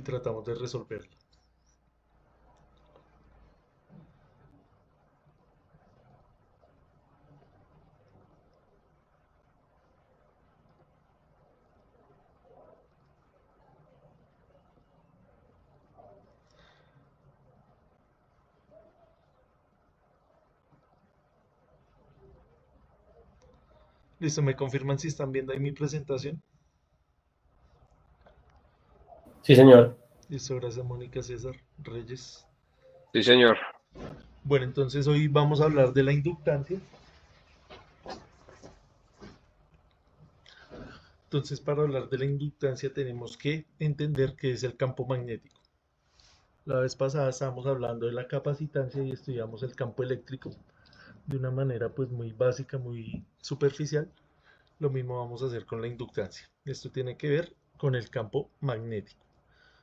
tratamos de resolverla. Listo, ¿me confirman si están viendo ahí mi presentación? Sí, señor. Listo, gracias Mónica César Reyes. Sí, señor. Bueno, entonces hoy vamos a hablar de la inductancia. Entonces, para hablar de la inductancia tenemos que entender qué es el campo magnético. La vez pasada estábamos hablando de la capacitancia y estudiamos el campo eléctrico de una manera pues muy básica, muy superficial. Lo mismo vamos a hacer con la inductancia. Esto tiene que ver con el campo magnético.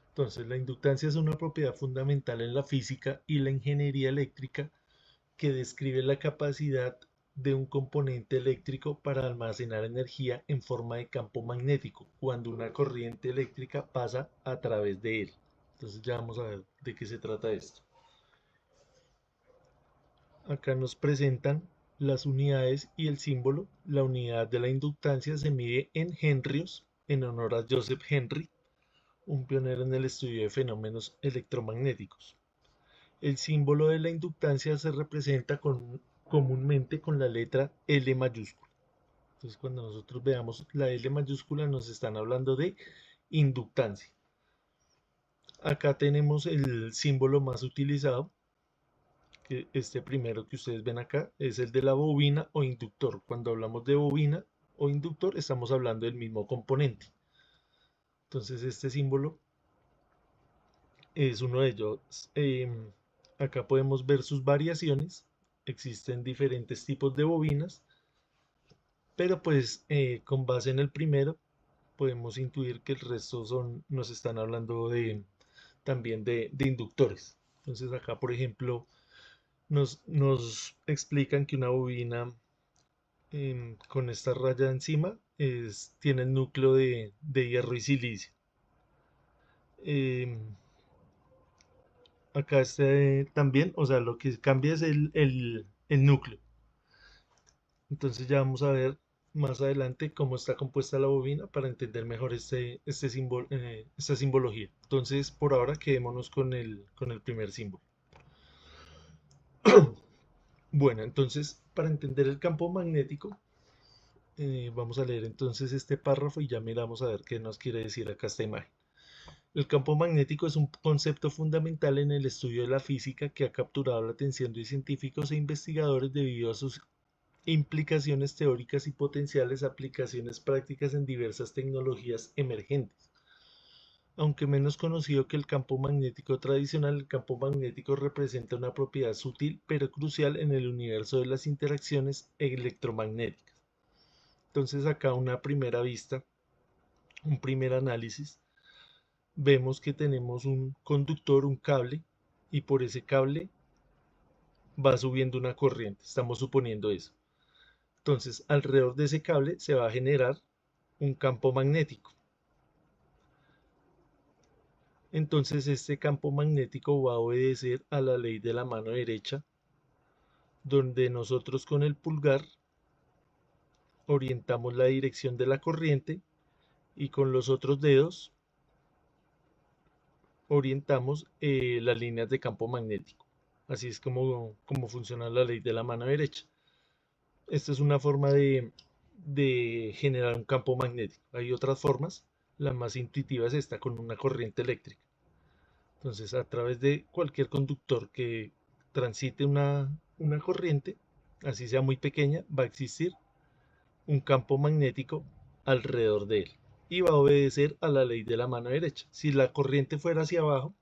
Entonces, la inductancia es una propiedad fundamental en la física y la ingeniería eléctrica que describe la capacidad de un componente eléctrico para almacenar energía en forma de campo magnético cuando una corriente eléctrica pasa a través de él. Entonces ya vamos a ver de qué se trata esto. Acá nos presentan las unidades y el símbolo. La unidad de la inductancia se mide en henrios en honor a Joseph Henry, un pionero en el estudio de fenómenos electromagnéticos. El símbolo de la inductancia se representa comúnmente con la letra L mayúscula. Entonces, cuando nosotros veamos la L mayúscula, nos están hablando de inductancia. Acá tenemos el símbolo más utilizado, que este primero que ustedes ven acá es el de la bobina o inductor. Cuando hablamos de bobina o inductor, estamos hablando del mismo componente. Entonces, este símbolo es uno de ellos. Acá podemos ver sus variaciones. Existen diferentes tipos de bobinas, pero pues con base en el primero podemos intuir que el resto nos están hablando también de inductores. Entonces acá, por ejemplo, nos explican que una bobina con esta raya encima tiene el núcleo de hierro y silicio. Em, Acá también, o sea, lo que cambia es el núcleo. Entonces ya vamos a ver más adelante cómo está compuesta la bobina para entender mejor esta simbología. Entonces, por ahora quedémonos con el primer símbolo. Bueno, entonces, para entender el campo magnético, vamos a leer entonces este párrafo y ya miramos a ver qué nos quiere decir acá esta imagen. El campo magnético es un concepto fundamental en el estudio de la física que ha capturado la atención de científicos e investigadores debido a sus implicaciones teóricas y potenciales aplicaciones prácticas en diversas tecnologías emergentes. Aunque menos conocido que el campo magnético tradicional, el campo magnético representa una propiedad sutil pero crucial en el universo de las interacciones electromagnéticas. Entonces acá una primera vista, un primer análisis, vemos que tenemos un conductor, un cable, y por ese cable va subiendo una corriente. Estamos suponiendo eso. Entonces, alrededor de ese cable se va a generar un campo magnético. Entonces, este campo magnético va a obedecer a la ley de la mano derecha, donde nosotros con el pulgar orientamos la dirección de la corriente y con los otros dedos orientamos las líneas de campo magnético. Así es como funciona la ley de la mano derecha. Esta es una forma de generar un campo magnético. Hay otras formas, la más intuitiva es esta, con una corriente eléctrica. Entonces, a través de cualquier conductor que transite una corriente, así sea muy pequeña, va a existir un campo magnético alrededor de él y va a obedecer a la ley de la mano derecha. Si la corriente fuera hacia abajo,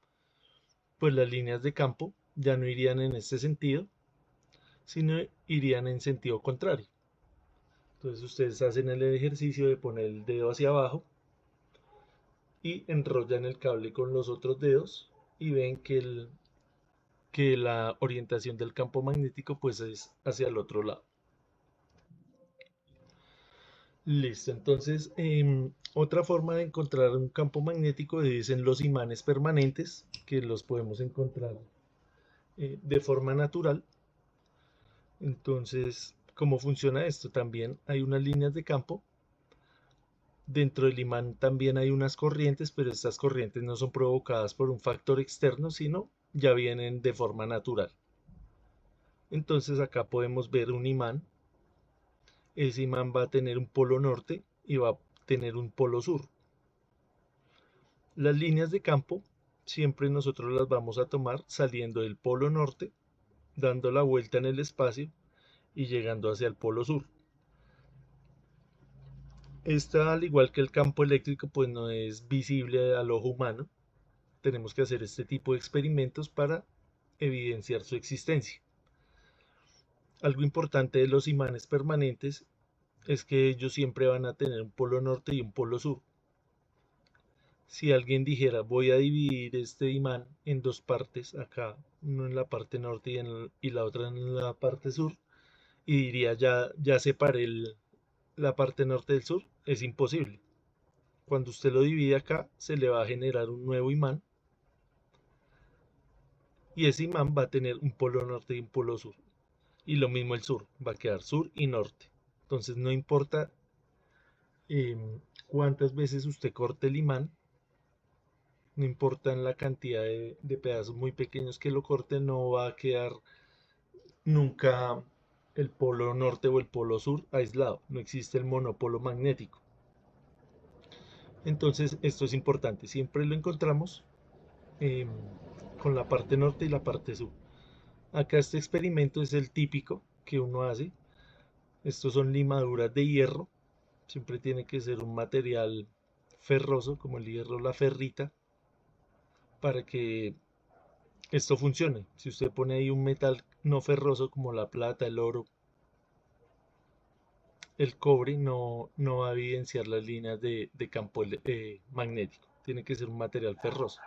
pues las líneas de campo ya no irían en este sentido, sino irían en sentido contrario. Entonces ustedes hacen el ejercicio de poner el dedo hacia abajo y enrollan el cable con los otros dedos y ven que la orientación del campo magnético pues es hacia el otro lado. Listo, entonces otra forma de encontrar un campo magnético es en los imanes permanentes, que los podemos encontrar de forma natural. Entonces, ¿cómo funciona esto? También hay unas líneas de campo. Dentro del imán también hay unas corrientes, pero estas corrientes no son provocadas por un factor externo, sino ya vienen de forma natural. Entonces acá podemos ver un imán. Ese imán va a tener un polo norte y va a tener un polo sur. Las líneas de campo siempre nosotros las vamos a tomar saliendo del polo norte, dando la vuelta en el espacio y llegando hacia el polo sur. Esta, al igual que el campo eléctrico, pues no es visible al ojo humano. Tenemos que hacer este tipo de experimentos para evidenciar su existencia. Algo importante de los imanes permanentes es que ellos siempre van a tener un polo norte y un polo sur. Si alguien dijera, voy a dividir este imán en dos partes, acá uno en la parte norte y la otra en la parte sur, y diría, ya separé la parte norte del sur, es imposible. Cuando usted lo divide acá, se le va a generar un nuevo imán, y ese imán va a tener un polo norte y un polo sur. Y lo mismo el sur, va a quedar sur y norte. Entonces no importa cuántas veces usted corte el imán, no importa en la cantidad de pedazos muy pequeños que lo corte, no va a quedar nunca el polo norte o el polo sur aislado. No existe el monopolo magnético. Entonces esto es importante. Siempre lo encontramos eh, con la parte norte y la parte sur. Acá este experimento es el típico que uno hace. Estos son limaduras de hierro. Siempre tiene que ser un material ferroso como el hierro, la ferrita, para que esto funcione. Si usted pone ahí un metal no ferroso como la plata, el oro, el cobre, no va a evidenciar las líneas de campo magnético. Tiene que ser un material ferroso.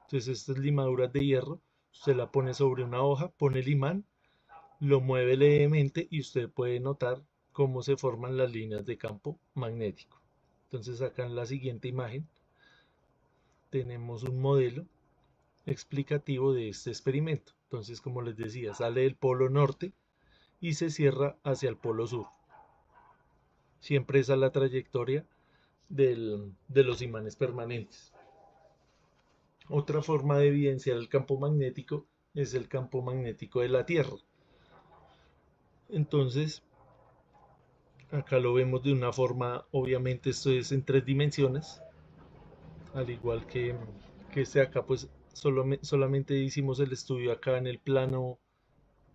Entonces estas limaduras de hierro, usted la pone sobre una hoja, pone el imán, lo mueve levemente y usted puede notar cómo se forman las líneas de campo magnético. Entonces acá en la siguiente imagen tenemos un modelo explicativo de este experimento. Entonces, como les decía, sale del polo norte y se cierra hacia el polo sur. Siempre esa es la trayectoria de los imanes permanentes. Otra forma de evidenciar el campo magnético es el campo magnético de la Tierra. Entonces, acá lo vemos de una forma, obviamente esto es en 3 dimensiones, al igual que este acá, pues solamente hicimos el estudio acá en el plano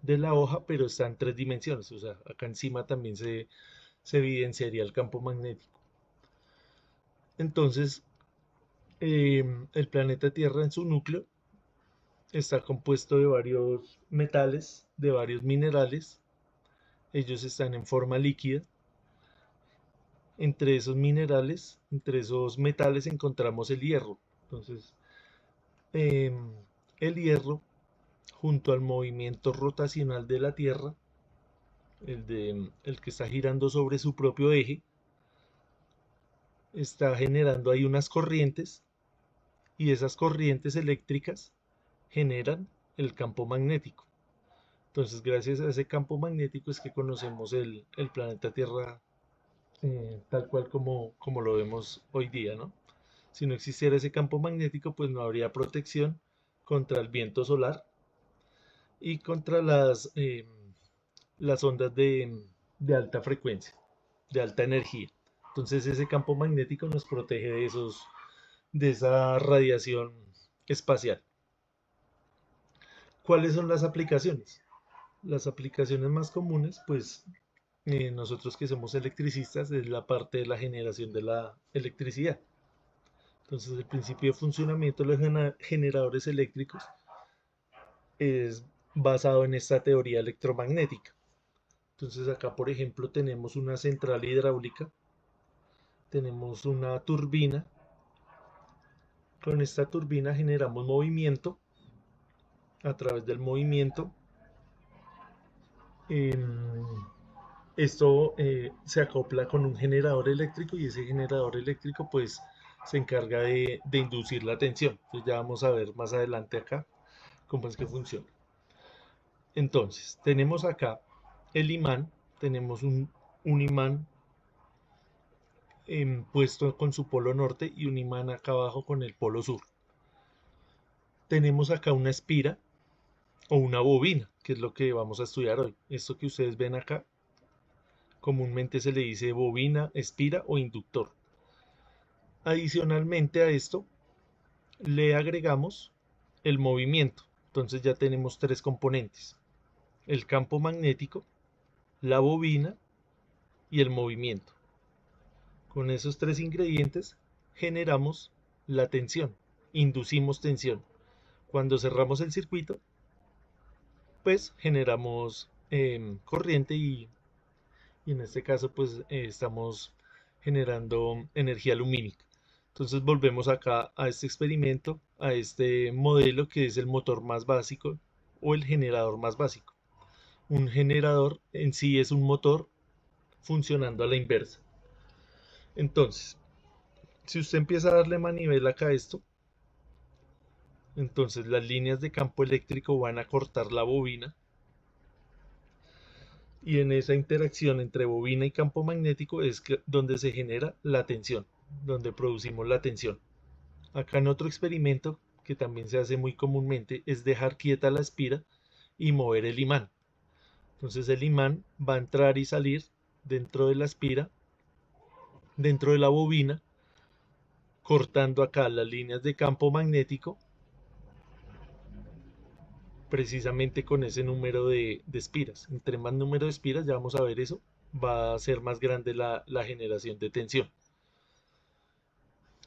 de la hoja, pero está en 3 dimensiones, o sea, acá encima también se evidenciaría el campo magnético. Entonces, el planeta Tierra en su núcleo está compuesto de varios metales, de varios minerales. Ellos están en forma líquida. Entre esos minerales, entre esos metales encontramos el hierro. Entonces, em, el hierro, junto al movimiento rotacional de la Tierra, el que está girando sobre su propio eje, está generando ahí unas corrientes y esas corrientes eléctricas generan el campo magnético. Entonces, gracias a ese campo magnético es que conocemos el planeta Tierra tal cual como lo vemos hoy día, ¿no? Si no existiera ese campo magnético, pues no habría protección contra el viento solar y contra las ondas de alta frecuencia, de alta energía. Entonces ese campo magnético nos protege de esa radiación espacial. ¿Cuáles son las aplicaciones? Las aplicaciones más comunes, pues nosotros que somos electricistas, es la parte de la generación de la electricidad. Entonces el principio de funcionamiento de los generadores eléctricos es basado en esta teoría electromagnética. Entonces acá, por ejemplo, tenemos una central hidráulica, tenemos una turbina. Con esta turbina generamos movimiento. A través del movimiento Esto se acopla con un generador eléctrico y ese generador eléctrico pues se encarga de inducir la tensión. Entonces ya vamos a ver más adelante acá cómo es que funciona. Entonces, tenemos acá el imán, tenemos un imán puesto con su polo norte y un imán acá abajo con el polo sur. Tenemos acá una espira o una bobina, que es lo que vamos a estudiar hoy. Esto que ustedes ven acá, comúnmente se le dice bobina, espira o inductor. Adicionalmente a esto, le agregamos el movimiento. Entonces ya tenemos tres componentes: el campo magnético, la bobina y el movimiento. Con esos tres ingredientes generamos la tensión, inducimos tensión. Cuando cerramos el circuito, pues generamos corriente y en este caso pues estamos generando energía lumínica. Entonces volvemos acá a este experimento, a este modelo que es el motor más básico o el generador más básico. Un generador en sí es un motor funcionando a la inversa. Entonces, si usted empieza a darle manivela acá a esto, entonces las líneas de campo eléctrico van a cortar la bobina y en esa interacción entre bobina y campo magnético es donde se genera la tensión, donde producimos la tensión. Acá en otro experimento que también se hace muy comúnmente es dejar quieta la espira y mover el imán. Entonces el imán va a entrar y salir dentro de la espira, dentro de la bobina, cortando acá las líneas de campo magnético precisamente con ese número de espiras. Entre más número de espiras, ya vamos a ver eso, va a ser más grande la generación de tensión.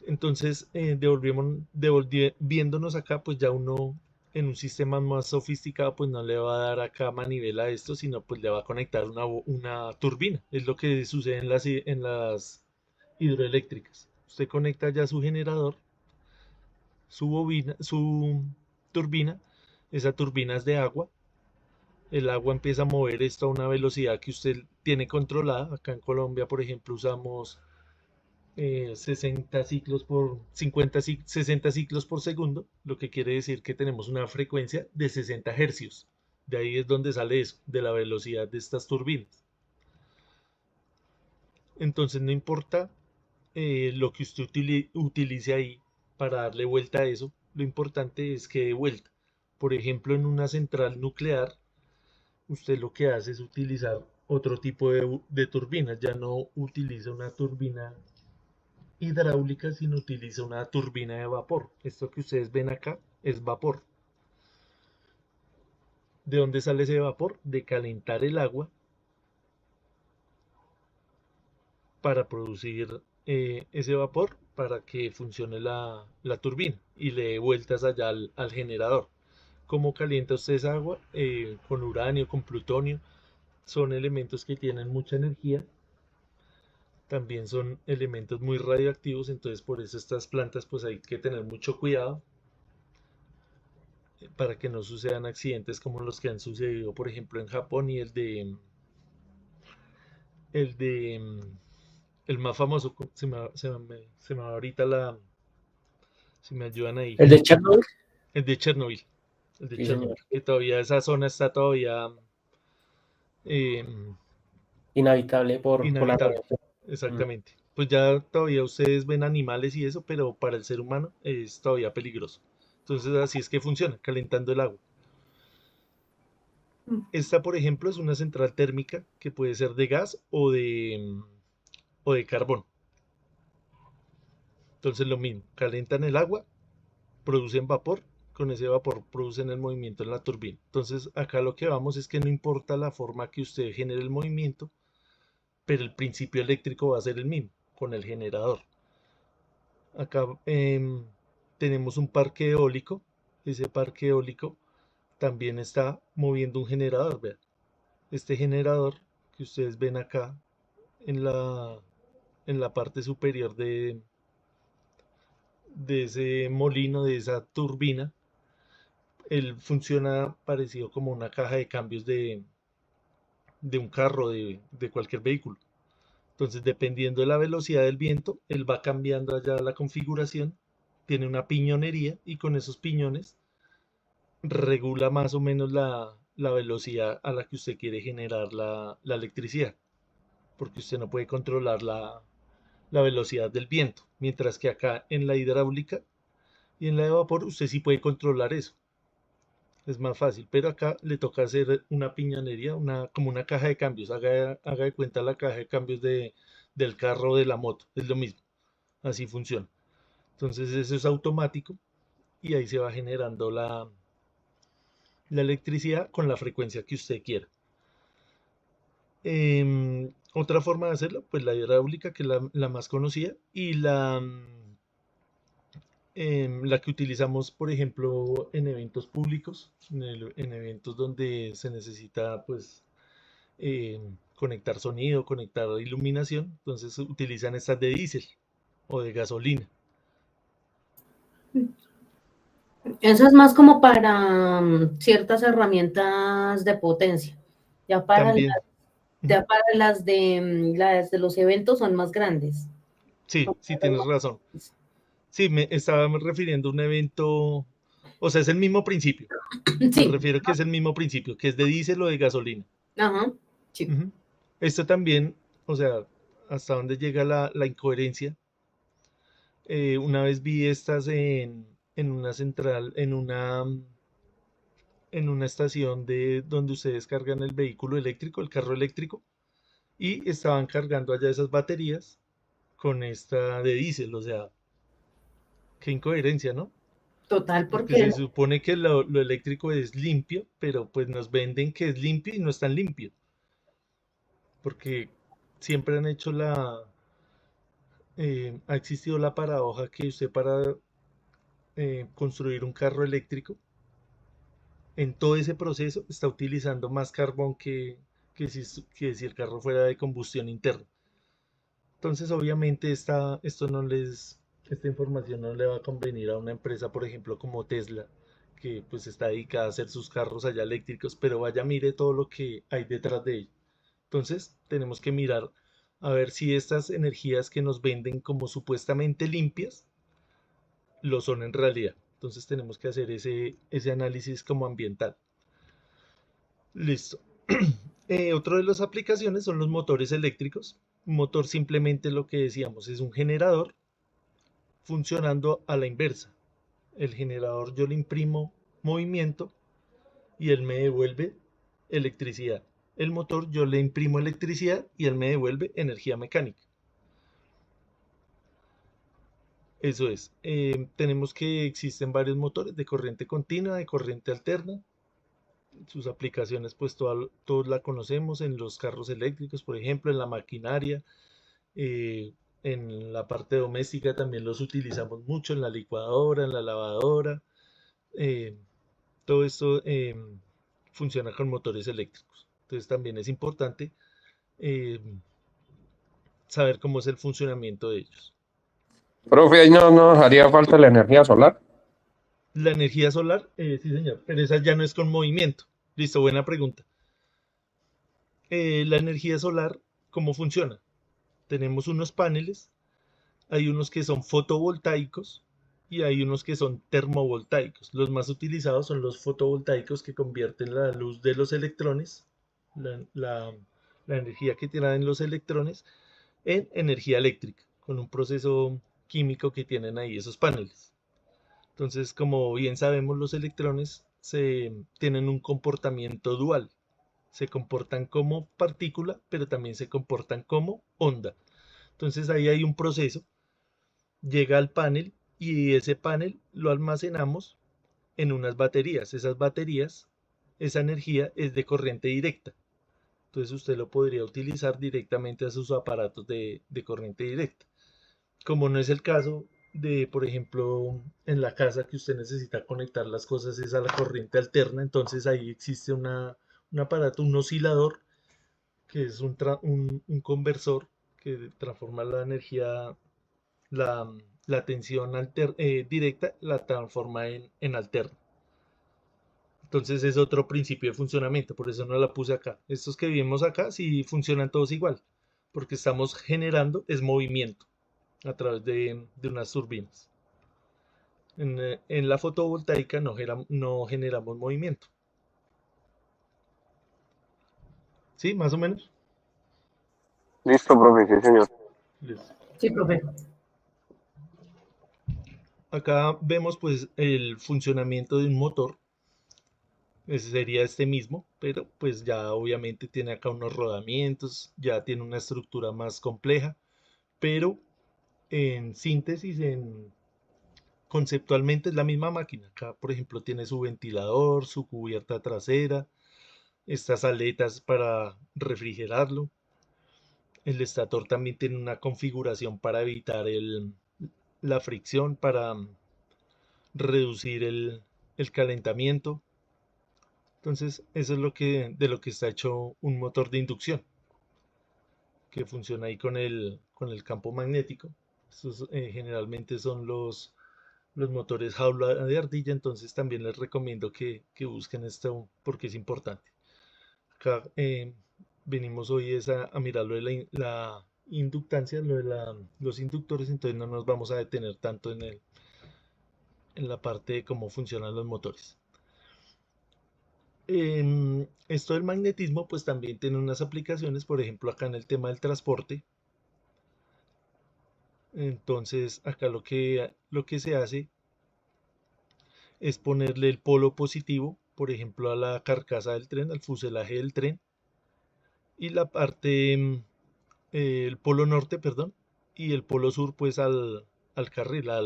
Entonces, devolviéndonos acá, pues ya uno en un sistema más sofisticado, pues no le va a dar acá manivela a esto, sino pues le va a conectar una turbina. Es lo que sucede en las hidroeléctricas. Usted conecta ya su generador, su bobina, su turbina, esa turbina es de agua. El agua empieza a mover esto a una velocidad que usted tiene controlada. Acá en Colombia, por ejemplo, usamos 60 ciclos por 60 ciclos por segundo, lo que quiere decir que tenemos una frecuencia de 60 hercios. De ahí es donde sale eso, de la velocidad de estas turbinas. Entonces no importa lo que usted utilice ahí para darle vuelta a eso, lo importante es que dé vuelta. Por ejemplo, en una central nuclear, usted lo que hace es utilizar otro tipo de turbinas, ya no utiliza una turbina hidráulica, sino utiliza una turbina de vapor. Esto que ustedes ven acá es vapor. ¿De dónde sale ese vapor? De calentar el agua para producir ese vapor para que funcione la turbina y le dé vueltas allá al generador. ¿Cómo calienta usted esa agua? Con uranio, con plutonio. Son elementos que tienen mucha energía. También son elementos muy radioactivos, entonces por eso estas plantas pues hay que tener mucho cuidado para que no sucedan accidentes como los que han sucedido, por ejemplo, en Japón y el de, el más famoso, se me va ahorita si me ayudan ahí, ¿El de Chernobyl? el de Chernobyl, el de Sí, señor. Chernobyl, que todavía esa zona está todavía eh, Inhabitable por la inhabitable, radiación. Mm. exactamente. Pues ya todavía ustedes ven animales y eso, pero para el ser humano es todavía peligroso. Entonces así es que funciona, calentando el agua. Esta, por ejemplo, es una central térmica que puede ser de gas o de carbón. Entonces lo mismo, calientan el agua, producen vapor, con ese vapor producen el movimiento en la turbina. Entonces acá lo que vamos es que no importa la forma que usted genere el movimiento, pero el principio eléctrico va a ser el mismo, con el generador. Acá tenemos un parque eólico, ese parque eólico también está moviendo un generador, vean. Este generador que ustedes ven acá en la parte superior de ese molino, de esa turbina, él funciona parecido como una caja de cambios de un carro, de cualquier vehículo. Entonces, dependiendo de la velocidad del viento, él va cambiando allá la configuración, tiene una piñonería y con esos piñones regula más o menos la velocidad a la que usted quiere generar la electricidad, porque usted no puede controlar la velocidad del viento, mientras que acá en la hidráulica y en la de vapor usted sí puede controlar eso. Es más fácil, pero acá le toca hacer una piñonería, como una caja de cambios. Haga de cuenta la caja de cambios del carro o de la moto. Es lo mismo. Así funciona. Entonces eso es automático y ahí se va generando la electricidad con la frecuencia que usted quiera. Otra forma de hacerlo, pues la hidráulica, que es la más conocida, y la que utilizamos, por ejemplo, en eventos públicos, en eventos donde se necesita, pues, conectar sonido, conectar iluminación, entonces utilizan estas de diésel o de gasolina. Eso es más como para ciertas herramientas de potencia. Ya para, También, ya para las de los eventos son más grandes. sí, sí tienes razón. Sí, me estaba refiriendo a un evento, o sea, es el mismo principio. Me Sí, refiero que es el mismo principio, que es de diésel o de gasolina. ajá, sí. Ujú. Esto también, o sea, hasta dónde llega la incoherencia. Una vez vi estas en una central, en una estación de donde ustedes cargan el vehículo eléctrico, el carro eléctrico, y estaban cargando allá esas baterías con esta de diésel, o sea, qué incoherencia, ¿no? Total, Porque porque se supone que lo eléctrico es limpio, pero pues nos venden que es limpio y no es tan limpio, porque siempre han hecho ha existido la paradoja que usted para construir un carro eléctrico, en todo ese proceso está utilizando más carbón que si el carro fuera de combustión interna. Entonces, obviamente, esta información no le va a convenir a una empresa, por ejemplo, como Tesla, que pues está dedicada a hacer sus carros allá eléctricos, pero vaya, mire todo lo que hay detrás de ello. Entonces, tenemos que mirar a ver si estas energías que nos venden como supuestamente limpias, lo son en realidad. Entonces, tenemos que hacer ese análisis como ambiental. Listo. Otro de las aplicaciones son los motores eléctricos. Un motor simplemente lo que decíamos es un generador funcionando a la inversa. El generador yo le imprimo movimiento y él me devuelve electricidad. El motor yo le imprimo electricidad y él me devuelve energía mecánica. Eso es. Tenemos que existen varios motores de corriente continua, de corriente alterna. Sus aplicaciones pues todos la conocemos en los carros eléctricos, por ejemplo, en la maquinaria, eh, en la parte doméstica también los utilizamos mucho, en la licuadora, en la lavadora. eh, Todo esto funciona con motores eléctricos. Entonces también es importante eh, saber cómo es el funcionamiento de ellos. Profe, ahí no nos haría falta la energía solar. La energía solar, sí señor, pero esa ya no es con movimiento. Listo, buena pregunta. La energía solar, ¿cómo funciona? Tenemos unos paneles, hay unos que son fotovoltaicos y hay unos que son termovoltaicos. Los más utilizados son los fotovoltaicos que convierten la luz de los electrones, la, la- la energía que tienen los electrones, en energía eléctrica, con un proceso químico que tienen ahí esos paneles. Entonces, como bien sabemos, los electrones tienen un comportamiento dual. Se comportan como partícula, pero también se comportan como onda. Entonces ahí hay un proceso, llega al panel y ese panel lo almacenamos en unas baterías. Esas baterías, esa energía es de corriente directa. Entonces usted lo podría utilizar directamente a sus aparatos de corriente directa. Como no es el caso de, por ejemplo, en la casa que usted necesita conectar las cosas es a la corriente alterna, entonces ahí existe un aparato, un oscilador, que es un conversor que transforma la energía, la tensión directa, la transforma en alterna. Entonces es otro principio de funcionamiento, por eso no la puse acá. Estos que vimos acá sí funcionan todos igual, porque estamos generando es movimiento a través de unas turbinas. En la fotovoltaica no generamos movimiento. ¿Sí? Más o menos. Listo, profe, sí, señor. Listo. Sí, profe. Acá vemos pues el funcionamiento de un motor. Ese sería este mismo, pero pues ya obviamente tiene acá unos rodamientos, ya tiene una estructura más compleja, pero en síntesis, conceptualmente es la misma máquina. Acá, por ejemplo, tiene su ventilador, su cubierta trasera, estas aletas para refrigerarlo. El estator también tiene una configuración para evitar la fricción, para reducir el calentamiento. Entonces, eso es de lo que está hecho un motor de inducción, que funciona ahí con el campo magnético. Estos generalmente son los motores jaula de ardilla, entonces también les recomiendo que busquen esto porque es importante. Acá venimos hoy a mirar lo de la inductancia, lo de los inductores, entonces no nos vamos a detener tanto en la parte de cómo funcionan los motores. Esto del magnetismo pues también tiene unas aplicaciones, por ejemplo acá en el tema del transporte. Entonces acá lo que se hace es ponerle el polo positivo, por ejemplo a la carcasa del tren, al fuselaje del tren, y la parte, el polo norte, perdón, y el polo sur pues al carril, a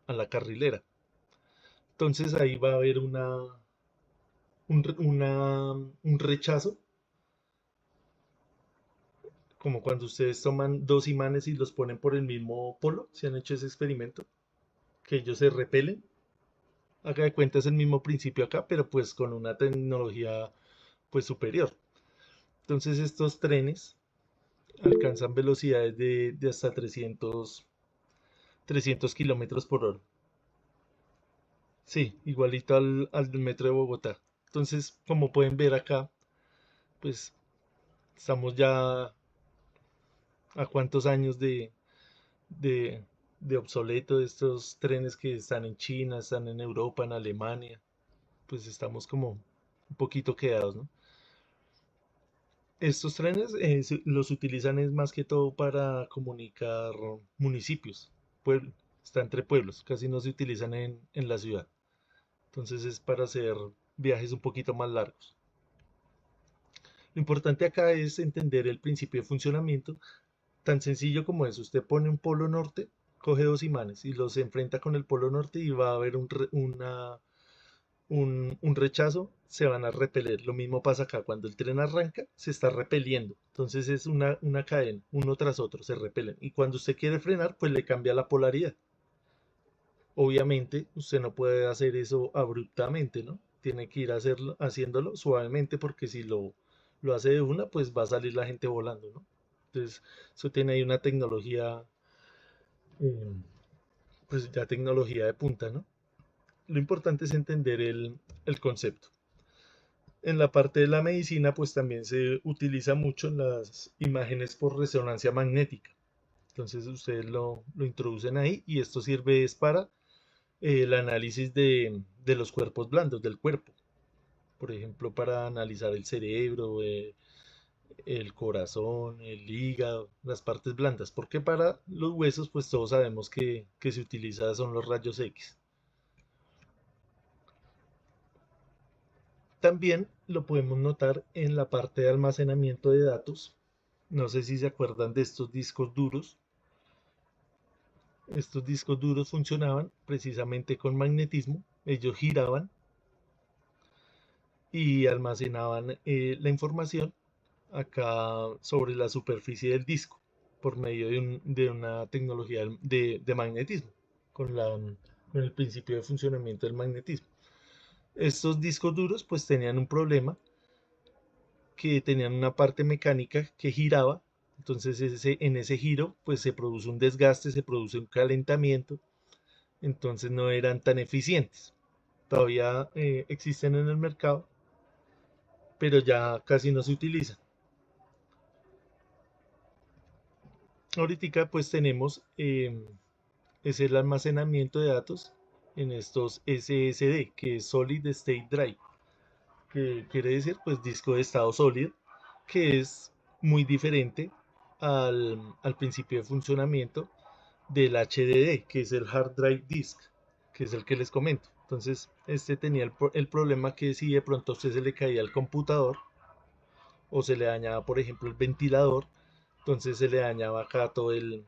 la carrilera. Entonces ahí va a haber un rechazo, como cuando ustedes toman dos imanes y los ponen por el mismo polo, si han hecho ese experimento, que ellos se repelen. Haga de cuenta es el mismo principio acá, pero pues con una tecnología pues superior. Entonces estos trenes alcanzan velocidades de hasta 300 kilómetros por hora. Sí, igualito al metro de Bogotá. Entonces, como pueden ver acá, pues estamos ya a cuántos años de, de obsoleto de estos trenes que están en China, están en Europa, en Alemania. Pues estamos como un poquito quedados, ¿no? Estos trenes los utilizan es más que todo para comunicar municipios. Pueblo, está entre pueblos, casi no se utilizan en la ciudad. Entonces es para hacer viajes un poquito más largos. Lo importante acá es entender el principio de funcionamiento, tan sencillo como eso. Usted pone un polo norte, coge dos imanes y los enfrenta con el polo norte y va a haber un rechazo, se van a repeler. Lo mismo pasa acá, cuando el tren arranca, se está repeliendo. Entonces es una cadena, uno tras otro, se repelen. Y cuando usted quiere frenar, pues le cambia la polaridad. Obviamente, usted no puede hacer eso abruptamente, ¿no? Tiene que ir haciéndolo suavemente porque si lo hace de una, pues va a salir la gente volando, ¿no? Entonces, eso tiene ahí una tecnología, eh, pues ya tecnología de punta, ¿no? Lo importante es entender el concepto. En la parte de la medicina, pues también se utiliza mucho en las imágenes por resonancia magnética. Entonces ustedes lo introducen ahí y esto sirve es para el análisis de los cuerpos blandos del cuerpo. Por ejemplo, para analizar el cerebro, el corazón, el hígado, las partes blandas. Porque para los huesos, pues todos sabemos que se utiliza son los rayos X. También lo podemos notar en la parte de almacenamiento de datos. No sé si se acuerdan de estos discos duros. Estos discos duros funcionaban precisamente con magnetismo. Ellos giraban y almacenaban la información acá sobre la superficie del disco por medio de una tecnología de magnetismo, con el principio de funcionamiento del magnetismo. Estos discos duros pues tenían un problema, que tenían una parte mecánica que giraba, entonces en ese giro pues se produce un desgaste, se produce un calentamiento, entonces no eran tan eficientes. todavía existen en el mercado, pero ya casi no se utilizan. Ahorita pues tenemos es el almacenamiento de datos en estos SSD, que es Solid State Drive, que quiere decir pues disco de estado sólido, que es muy diferente al principio de funcionamiento del HDD, que es el Hard Drive Disk, que es el que les comento. Entonces, este tenía el problema que si de pronto a usted se le caía el computador o se le dañaba, por ejemplo, el ventilador, entonces se le dañaba acá todo el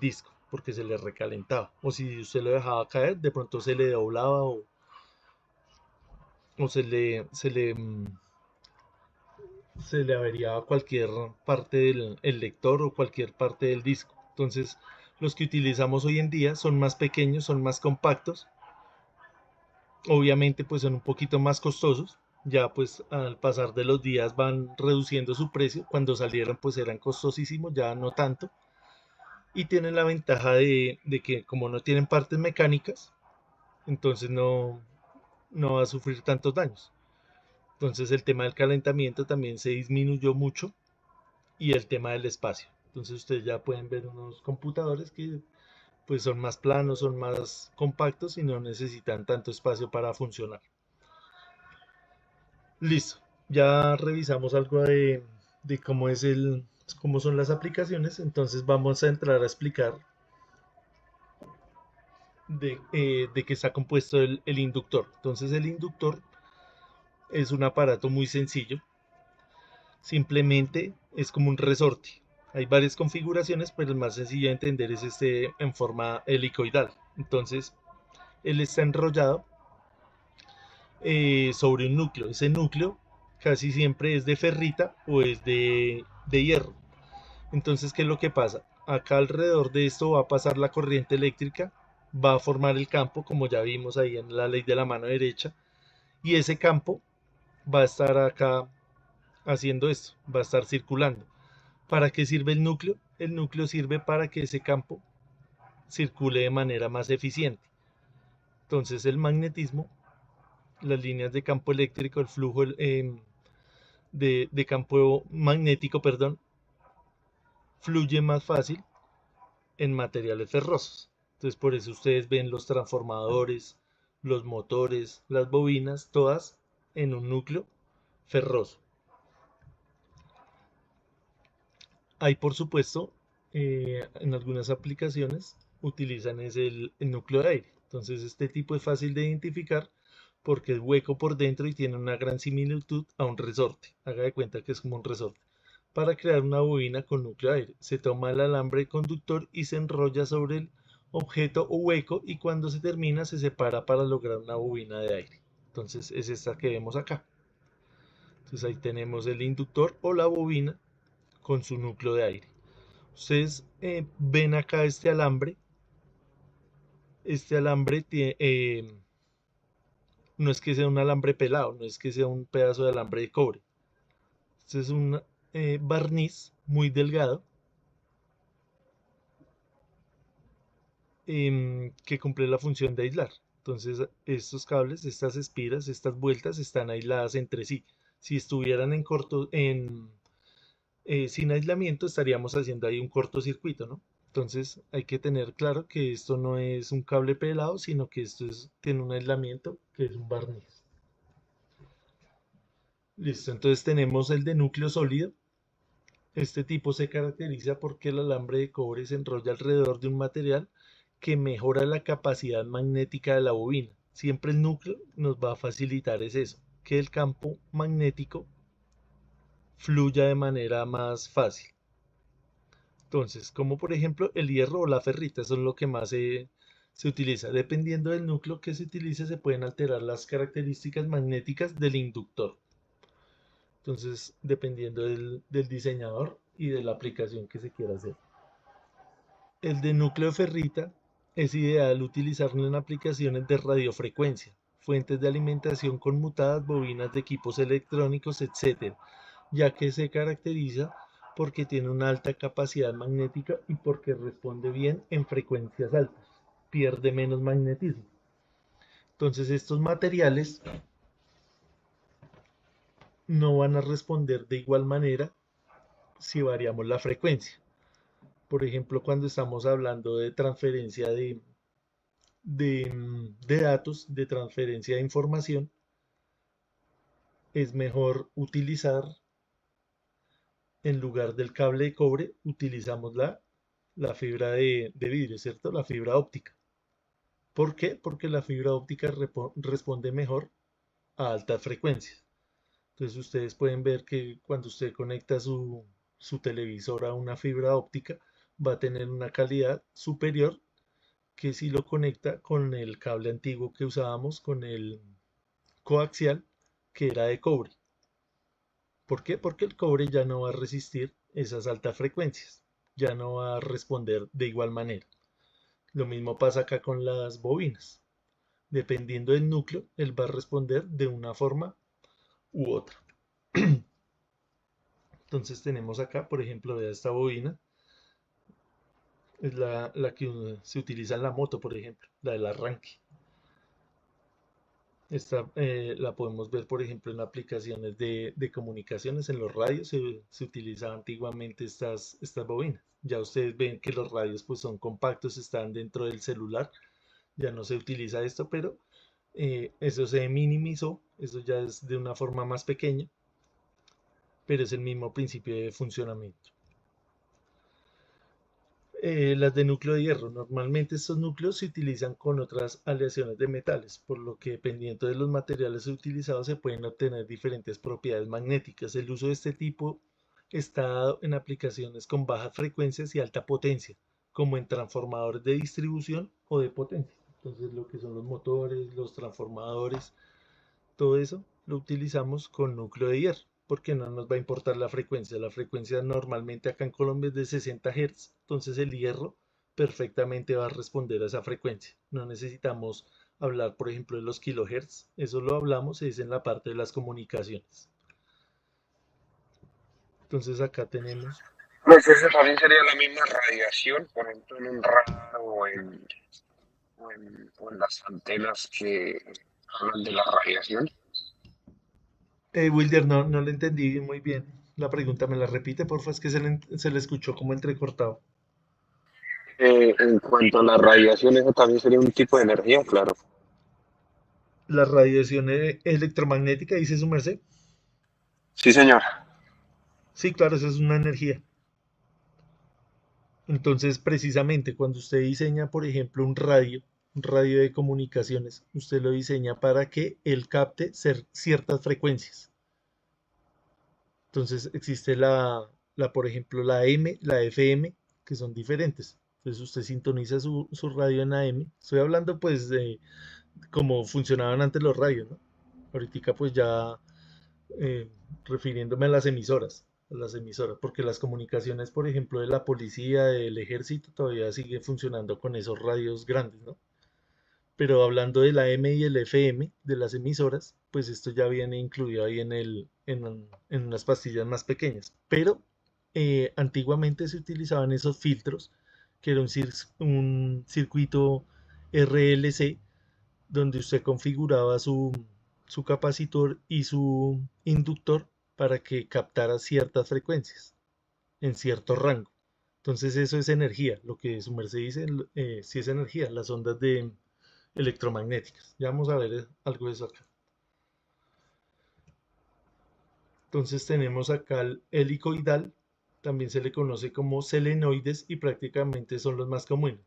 disco porque se le recalentaba. O si usted lo dejaba caer, de pronto se le doblaba o se le averiaba cualquier parte del el lector o cualquier parte del disco. Entonces, los que utilizamos hoy en día son más pequeños, son más compactos. Obviamente, pues son un poquito más costosos. Ya pues al pasar de los días van reduciendo su precio. Cuando salieron pues eran costosísimos, ya no tanto. Y tienen la ventaja de que como no tienen partes mecánicas, entonces no va a sufrir tantos daños. Entonces el tema del calentamiento también se disminuyó mucho y el tema del espacio. Entonces ustedes ya pueden ver unos computadores que pues son más planos, son más compactos y no necesitan tanto espacio para funcionar. Listo. Ya revisamos algo de cómo es cómo son las aplicaciones. Entonces vamos a entrar a explicar de qué está compuesto el inductor. Entonces el inductor es un aparato muy sencillo. Simplemente es como un resorte. Hay varias configuraciones, pero el más sencillo de entender es este en forma helicoidal. Entonces, él está enrollado sobre un núcleo. Ese núcleo casi siempre es de ferrita o es de hierro. Entonces, ¿qué es lo que pasa? Acá alrededor de esto va a pasar la corriente eléctrica, va a formar el campo, como ya vimos ahí en la ley de la mano derecha, y ese campo va a estar acá haciendo esto, va a estar circulando. ¿Para qué sirve el núcleo? El núcleo sirve para que ese campo circule de manera más eficiente. Entonces el magnetismo, las líneas de campo eléctrico, el flujo de campo magnético, perdón, fluye más fácil en materiales ferrosos. Entonces por eso ustedes ven los transformadores, los motores, las bobinas, todas en un núcleo ferroso. Hay por supuesto, en algunas aplicaciones utilizan el núcleo de aire. Entonces este tipo es fácil de identificar porque es hueco por dentro y tiene una gran similitud a un resorte. Haga de cuenta que es como un resorte. Para crear una bobina con núcleo de aire, se toma el alambre conductor y se enrolla sobre el objeto o hueco y cuando se termina se separa para lograr una bobina de aire. Entonces es esta que vemos acá. Entonces ahí tenemos el inductor o la bobina con su núcleo de aire. Ustedes ven acá este alambre. Este alambre no es que sea un alambre pelado, no es que sea un pedazo de alambre de cobre. Este es un barniz muy delgado que cumple la función de aislar. Entonces estos cables, estas espiras, estas vueltas están aisladas entre sí. Si estuvieran sin aislamiento estaríamos haciendo ahí un cortocircuito, ¿no? Entonces hay que tener claro que esto no es un cable pelado, sino que tiene un aislamiento que es un barniz. Listo, entonces tenemos el de núcleo sólido. Este tipo se caracteriza porque el alambre de cobre se enrolla alrededor de un material que mejora la capacidad magnética de la bobina. Siempre el núcleo nos va a facilitar es eso, que el campo magnético fluya de manera más fácil. Entonces, como por ejemplo el hierro o la ferrita, eso es lo que más se utiliza. Dependiendo del núcleo que se utilice, se pueden alterar las características magnéticas del inductor. Entonces, dependiendo del diseñador y de la aplicación que se quiera hacer. El de núcleo de ferrita es ideal utilizarlo en aplicaciones de radiofrecuencia, fuentes de alimentación conmutadas, bobinas de equipos electrónicos, etc., ya que se caracteriza porque tiene una alta capacidad magnética y porque responde bien en frecuencias altas, pierde menos magnetismo. Entonces estos materiales no van a responder de igual manera si variamos la frecuencia. Por ejemplo, cuando estamos hablando de transferencia de datos, de transferencia de información, es mejor utilizar, en lugar del cable de cobre, utilizamos la fibra de vidrio, ¿cierto? La fibra óptica. ¿Por qué? Porque la fibra óptica responde mejor a altas frecuencias. Entonces ustedes pueden ver que cuando usted conecta su televisor a una fibra óptica, va a tener una calidad superior que si lo conecta con el cable antiguo que usábamos, con el coaxial, que era de cobre. ¿Por qué? Porque el cobre ya no va a resistir esas altas frecuencias, ya no va a responder de igual manera. Lo mismo pasa acá con las bobinas. Dependiendo del núcleo, él va a responder de una forma u otra. Entonces tenemos acá, por ejemplo, de esta bobina, es la que se utiliza en la moto, por ejemplo, la del arranque. Esta la podemos ver, por ejemplo, en aplicaciones de comunicaciones, en los radios se utilizaban antiguamente estas bobinas. Ya ustedes ven que los radios pues son compactos, están dentro del celular, ya no se utiliza esto, pero eso se minimizó, eso ya es de una forma más pequeña, pero es el mismo principio de funcionamiento. Las de núcleo de hierro. Normalmente estos núcleos se utilizan con otras aleaciones de metales, por lo que dependiendo de los materiales utilizados se pueden obtener diferentes propiedades magnéticas. El uso de este tipo está dado en aplicaciones con bajas frecuencias y alta potencia, como en transformadores de distribución o de potencia. Entonces lo que son los motores, los transformadores, todo eso lo utilizamos con núcleo de hierro, porque no nos va a importar la frecuencia. La frecuencia normalmente acá en Colombia es de 60 Hz, entonces el hierro perfectamente va a responder a esa frecuencia. No necesitamos hablar, por ejemplo, de los kilohertz, eso lo hablamos es en la parte de las comunicaciones. Entonces acá tenemos, No sé si también sería la misma radiación, por ejemplo, en un radar o en las antenas que hablan de la radiación. Wilder, no le entendí muy bien la pregunta, me la repite, porfa, es que se le escuchó como entrecortado. En cuanto a la radiación, eso también sería un tipo de energía, claro. La radiación electromagnética, dice su merced. Sí, señor. Sí, claro, eso es una energía. Entonces, precisamente cuando usted diseña, por ejemplo, un radio de comunicaciones, usted lo diseña para que él capte ciertas frecuencias. Entonces, existe por ejemplo, la AM, la FM, que son diferentes. Entonces, usted sintoniza su radio en AM. Estoy hablando, pues, de cómo funcionaban antes los radios, ¿no? Ahorita, pues, ya eh, refiriéndome a las emisoras, porque las comunicaciones, por ejemplo, de la policía, del ejército, todavía sigue funcionando con esos radios grandes, ¿no? Pero hablando de la M y el FM de las emisoras, pues esto ya viene incluido ahí en unas pastillas más pequeñas. Pero antiguamente se utilizaban esos filtros, que era un circuito RLC, donde usted configuraba su capacitor y su inductor para que captara ciertas frecuencias en cierto rango. Entonces eso es energía, lo que su merced dice, sí es energía, las ondas electromagnéticas. Ya vamos a ver algo de eso acá. Entonces tenemos acá el helicoidal, también se le conoce como selenoides y prácticamente son los más comunes.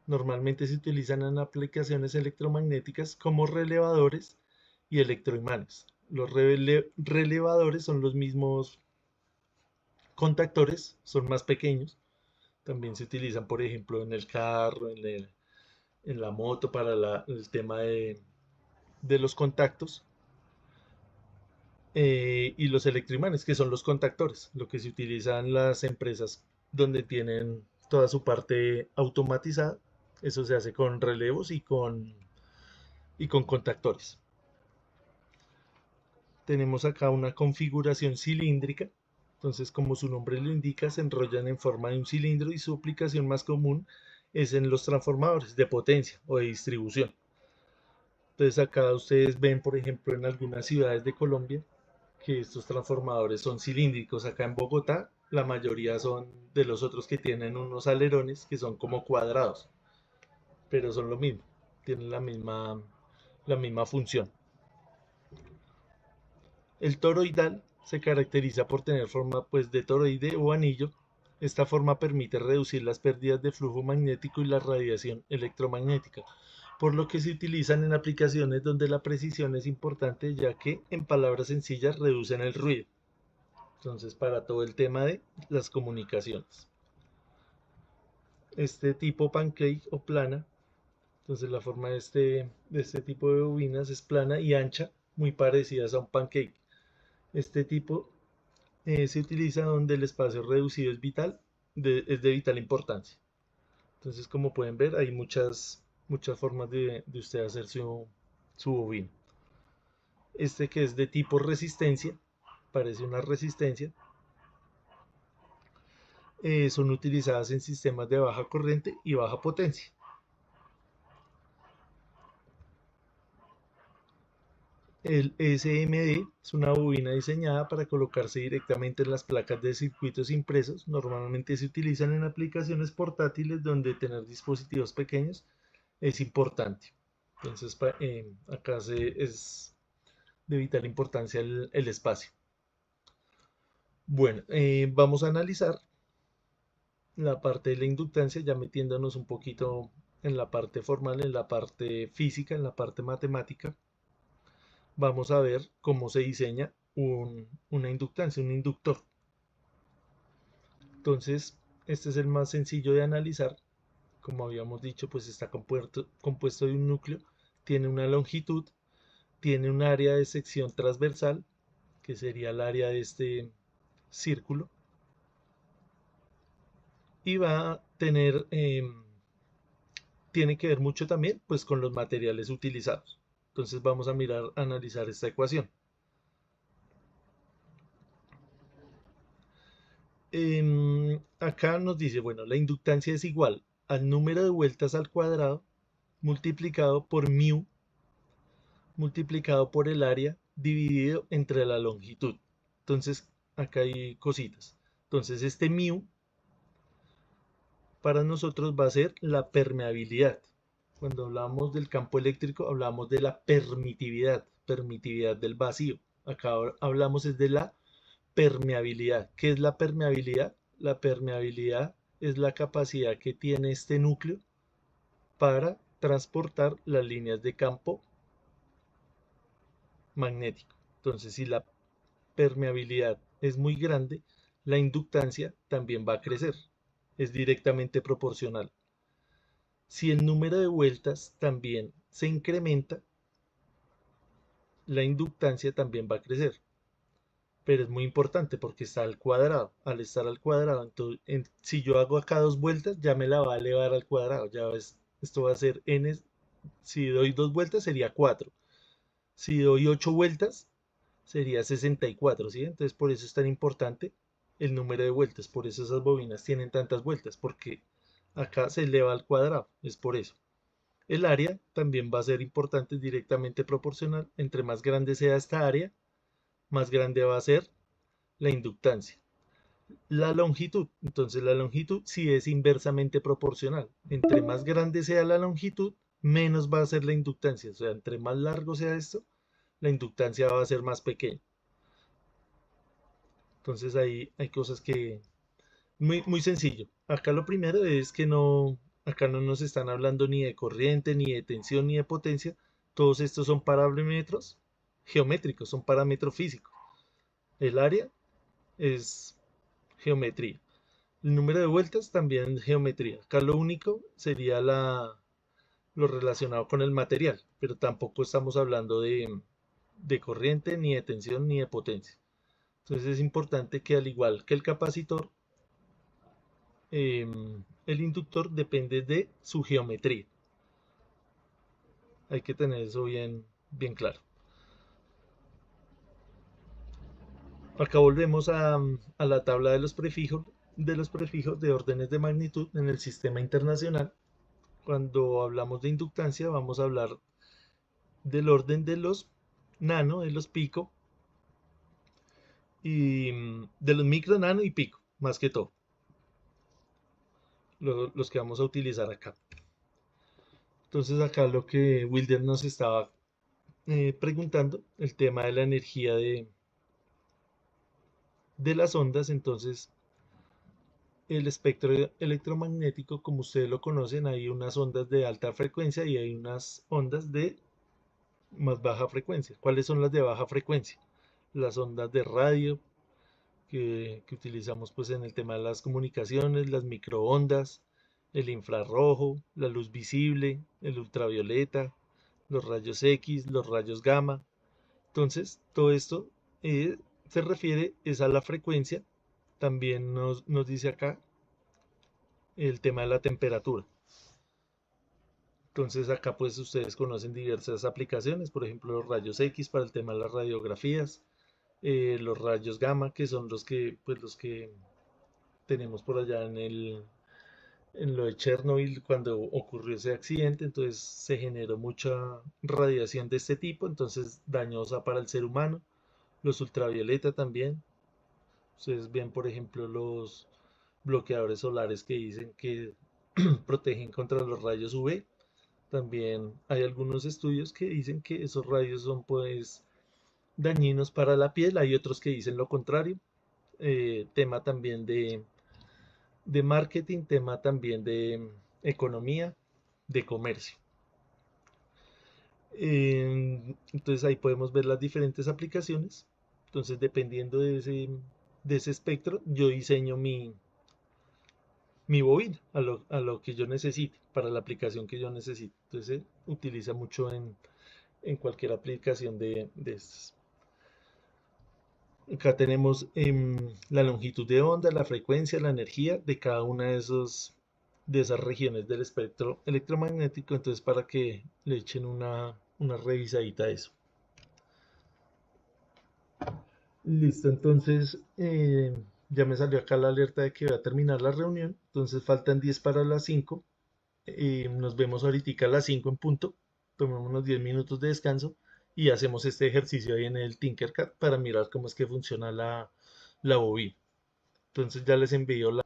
Normalmente se utilizan en aplicaciones electromagnéticas como relevadores y electroimanes. Los relevadores son los mismos contactores, son más pequeños. También se utilizan, por ejemplo, en el carro, en la moto para el tema de los contactos. Y los electroimanes, que son los contactores, lo que se utiliza en las empresas donde tienen toda su parte automatizada. Eso se hace con relevos y con contactores. Tenemos acá una configuración cilíndrica. Entonces, como su nombre lo indica, se enrollan en forma de un cilindro y su aplicación más común es en los transformadores de potencia o de distribución. Entonces acá ustedes ven, por ejemplo, en algunas ciudades de Colombia, que estos transformadores son cilíndricos. Acá en Bogotá, la mayoría son de los otros que tienen unos alerones que son como cuadrados, pero son lo mismo, tienen la misma función. El toroidal se caracteriza por tener forma pues de toroide o anillo. Esta forma permite reducir las pérdidas de flujo magnético y la radiación electromagnética, por lo que se utilizan en aplicaciones donde la precisión es importante, ya que, en palabras sencillas, reducen el ruido. Entonces, para todo el tema de las comunicaciones. Este tipo pancake o plana, entonces la forma de este tipo de bobinas es plana y ancha, muy parecidas a un pancake. Este tipo se utiliza donde el espacio reducido es es de vital importancia. Entonces, como pueden ver, hay muchas formas de usted hacer su bobina. Este que es de tipo resistencia, parece una resistencia, son utilizadas en sistemas de baja corriente y baja potencia. El SMD es una bobina diseñada para colocarse directamente en las placas de circuitos impresos. Normalmente se utilizan en aplicaciones portátiles donde tener dispositivos pequeños es importante. Entonces, acá es de vital importancia el espacio. Bueno, vamos a analizar la parte de la inductancia, ya metiéndonos un poquito en la parte formal, en la parte física, en la parte matemática. Vamos a ver cómo se diseña una inductancia, un inductor. Entonces, este es el más sencillo de analizar. Como habíamos dicho, pues está compuesto de un núcleo, tiene una longitud, tiene un área de sección transversal, que sería el área de este círculo, y va a tener, tiene que ver mucho también pues con los materiales utilizados. Entonces vamos a analizar esta ecuación. Acá nos dice, bueno, la inductancia es igual al número de vueltas al cuadrado multiplicado por mu multiplicado por el área dividido entre la longitud. Entonces, acá hay cositas. Entonces, este mu para nosotros va a ser la permeabilidad. Cuando hablamos del campo eléctrico, hablamos de la permitividad del vacío. Acá hablamos es de la permeabilidad. ¿Qué es la permeabilidad? La permeabilidad es la capacidad que tiene este núcleo para transportar las líneas de campo magnético. Entonces, si la permeabilidad es muy grande, la inductancia también va a crecer. Es directamente proporcional. Si el número de vueltas también se incrementa, la inductancia también va a crecer. Pero es muy importante porque está al cuadrado. Al estar al cuadrado, entonces, si yo hago acá 2 vueltas, ya me la va a elevar al cuadrado. Ya ves, esto va a ser n. Si doy 2 vueltas sería 4. Si doy 8 vueltas sería 64, ¿sí? Entonces por eso es tan importante el número de vueltas. Por eso esas bobinas tienen tantas vueltas, porque acá se eleva al cuadrado. Es por eso. El área también va a ser importante, directamente proporcional. Entre más grande sea esta área, más grande va a ser la inductancia. La longitud, entonces la longitud sí es inversamente proporcional. Entre más grande sea la longitud, menos va a ser la inductancia. O sea, entre más largo sea esto, la inductancia va a ser más pequeña. Entonces ahí hay cosas que... Muy sencillo. Acá lo primero es que acá no nos están hablando ni de corriente, ni de tensión, ni de potencia. Todos estos son parámetros geométricos, son parámetros físicos. El área es geometría. El número de vueltas también es geometría. Acá lo único sería lo relacionado con el material, pero tampoco estamos hablando de corriente, ni de tensión, ni de potencia. Entonces es importante que, al igual que el capacitor, el inductor depende de su geometría. Hay que tener eso bien claro. Acá volvemos a la tabla de los prefijos de órdenes de magnitud en el sistema internacional. Cuando hablamos de inductancia, vamos a hablar del orden de los nano, de los pico, y de los micro, nano y pico, más que todo, los que vamos a utilizar acá. Entonces acá lo que Wilder nos estaba preguntando, el tema de la energía de las ondas. Entonces el espectro electromagnético, como ustedes lo conocen, hay unas ondas de alta frecuencia y hay unas ondas de más baja frecuencia. ¿Cuáles son las de baja frecuencia? Las ondas de radio que utilizamos pues en el tema de las comunicaciones, las microondas, el infrarrojo, la luz visible, el ultravioleta, los rayos X, los rayos gamma. Entonces, todo esto se refiere es a la frecuencia. También nos dice acá el tema de la temperatura. Entonces acá pues ustedes conocen diversas aplicaciones, por ejemplo los rayos X para el tema de las radiografías, los rayos gamma que son los que tenemos por allá en lo de Chernobyl cuando ocurrió ese accidente. Entonces se generó mucha radiación de este tipo, entonces dañosa para el ser humano. Los ultravioleta también. Ustedes ven por ejemplo los bloqueadores solares que dicen que protegen contra los rayos UV. También hay algunos estudios que dicen que esos rayos son pues dañinos para la piel, hay otros que dicen lo contrario. Tema también de marketing, tema también de economía, de comercio. Entonces ahí podemos ver las diferentes aplicaciones. Entonces dependiendo de ese espectro, yo diseño mi bobina a lo que yo necesite, para la aplicación que yo necesite. Entonces se utiliza mucho en cualquier aplicación de estas. Acá tenemos la longitud de onda, la frecuencia, la energía de cada una de esas regiones del espectro electromagnético. Entonces para que le echen una revisadita a eso. Listo, entonces ya me salió acá la alerta de que va a terminar la reunión. Entonces faltan 10 para las 5. Nos vemos ahorita a las 5 en punto. Tomemos unos 10 minutos de descanso y hacemos este ejercicio ahí en el Tinkercad para mirar cómo es que funciona la bobina. Entonces ya les envío la...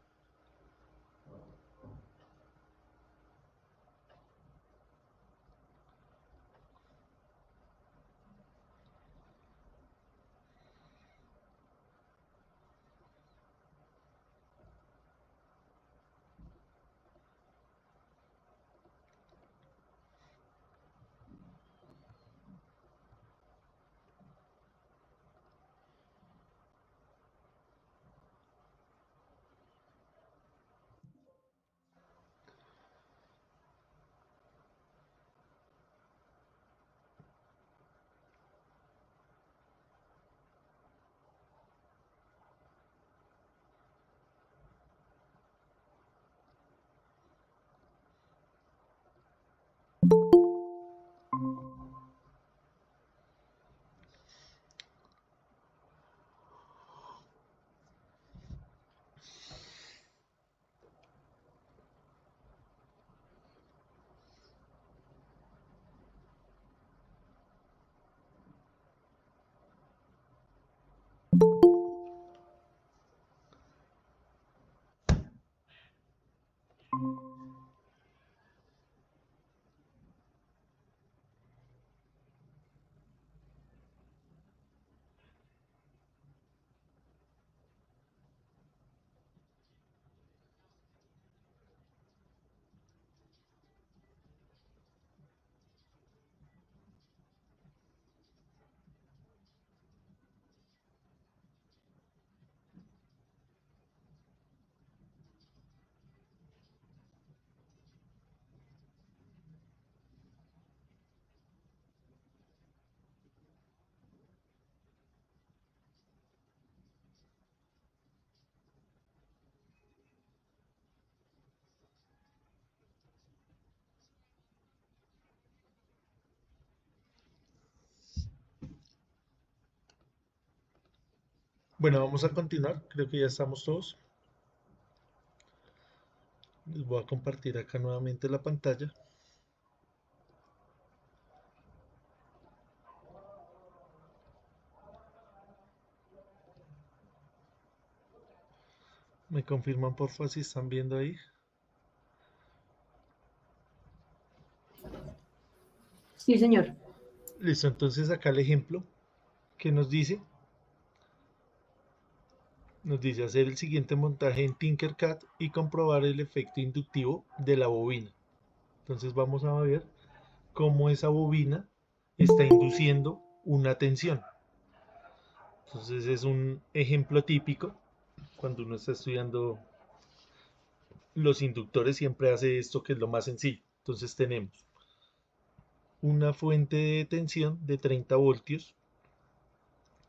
Bueno, vamos a continuar. Creo que ya estamos todos. Les voy a compartir acá nuevamente la pantalla. ¿Me confirman porfa si están viendo ahí? Sí, señor. Listo, entonces acá el ejemplo que nos dice hacer el siguiente montaje en Tinkercad y comprobar el efecto inductivo de la bobina. Entonces vamos a ver cómo esa bobina está induciendo una tensión. Entonces es un ejemplo típico cuando uno está estudiando los inductores, siempre hace esto que es lo más sencillo. Entonces tenemos una fuente de tensión de 30 voltios,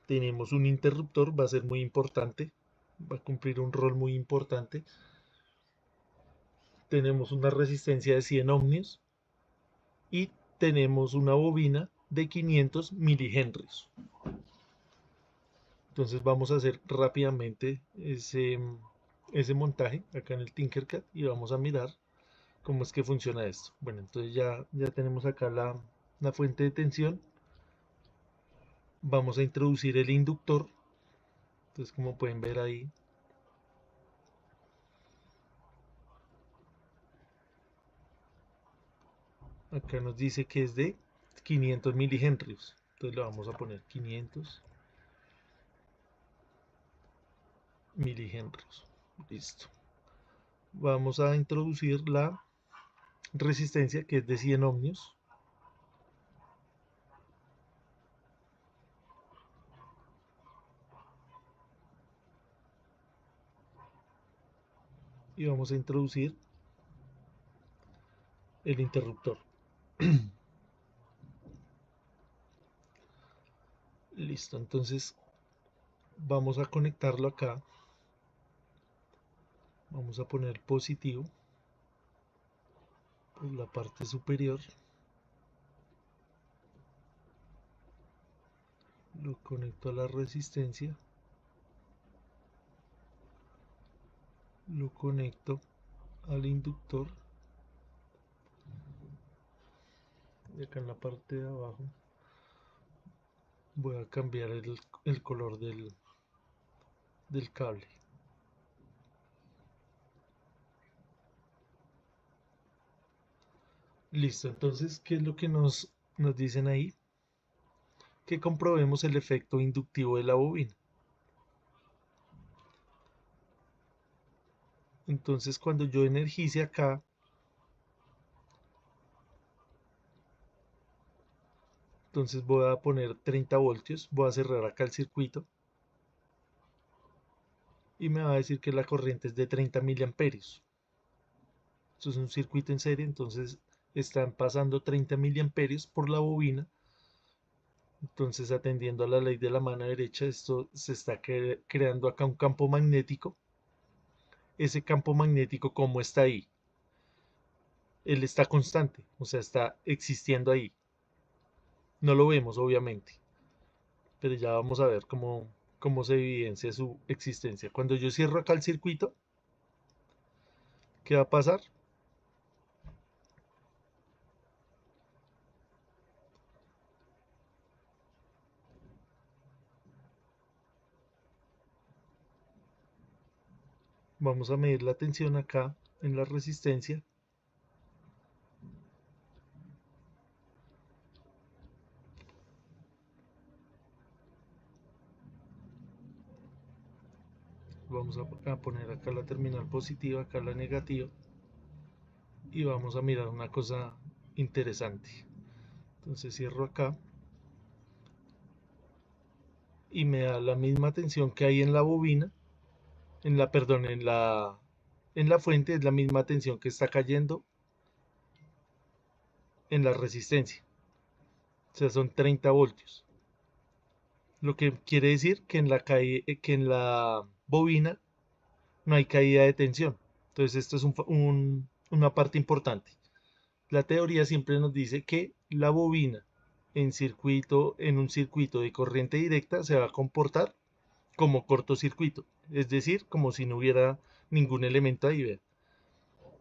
tenemos un interruptor, va a ser muy importante, va a cumplir un rol muy importante, tenemos una resistencia de 100 ohmios y tenemos una bobina de 500 milihenrios. Entonces vamos a hacer rápidamente ese montaje acá en el Tinkercad y vamos a mirar cómo es que funciona esto. Bueno, entonces ya tenemos acá la fuente de tensión. Vamos a introducir el inductor. Entonces, como pueden ver ahí, acá nos dice que es de 500 milihenrios. Entonces le vamos a poner 500 milihenrios. Listo. Vamos a introducir la resistencia que es de 100 ohmios. Y vamos a introducir el interruptor. Listo, entonces vamos a conectarlo acá. Vamos a poner positivo por la parte superior. Lo conecto a la resistencia. Lo conecto al inductor. Y acá en la parte de abajo voy a cambiar el color del cable. Listo, entonces, ¿qué es lo que nos dicen ahí? Que comprobemos el efecto inductivo de la bobina. Entonces, cuando yo energice acá, entonces voy a poner 30 voltios, voy a cerrar acá el circuito y me va a decir que la corriente es de 30 miliamperios. Esto es un circuito en serie, entonces están pasando 30 miliamperios por la bobina. Entonces, atendiendo a la ley de la mano derecha, esto se está creando acá un campo magnético. Ese campo magnético, ¿cómo está ahí? Él está constante, o sea, está existiendo ahí. No lo vemos, obviamente, pero ya vamos a ver cómo se evidencia su existencia. Cuando yo cierro acá el circuito, ¿qué va a pasar? Vamos a medir la tensión acá en la resistencia. Vamos a poner acá la terminal positiva, acá la negativa. Y vamos a mirar una cosa interesante. Entonces cierro acá y me da la misma tensión que hay en la bobina, perdón, en la fuente, es la misma tensión que está cayendo en la resistencia. O sea, son 30 voltios. Lo que quiere decir que en la bobina no hay caída de tensión. Entonces esto es una parte importante. La teoría siempre nos dice que la bobina en un circuito de corriente directa se va a comportar como cortocircuito, es decir, como si no hubiera ningún elemento ahí, ¿ve?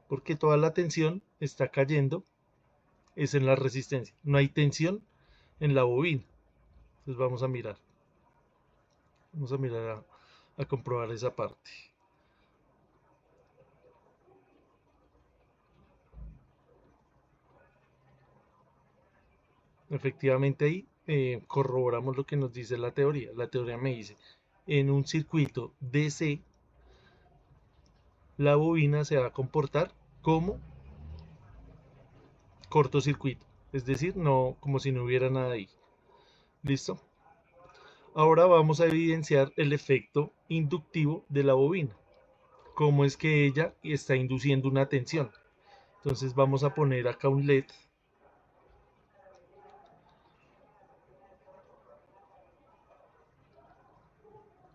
Porque toda la tensión está cayendo es en la resistencia, no hay tensión en la bobina. Entonces vamos a mirar a comprobar esa parte. Efectivamente ahí corroboramos lo que nos dice la teoría. La teoría me dice, en un circuito DC, la bobina se va a comportar como cortocircuito, es decir, no como si no hubiera nada ahí. ¿Listo? Ahora vamos a evidenciar el efecto inductivo de la bobina. Cómo es que ella está induciendo una tensión. Entonces vamos a poner acá un LED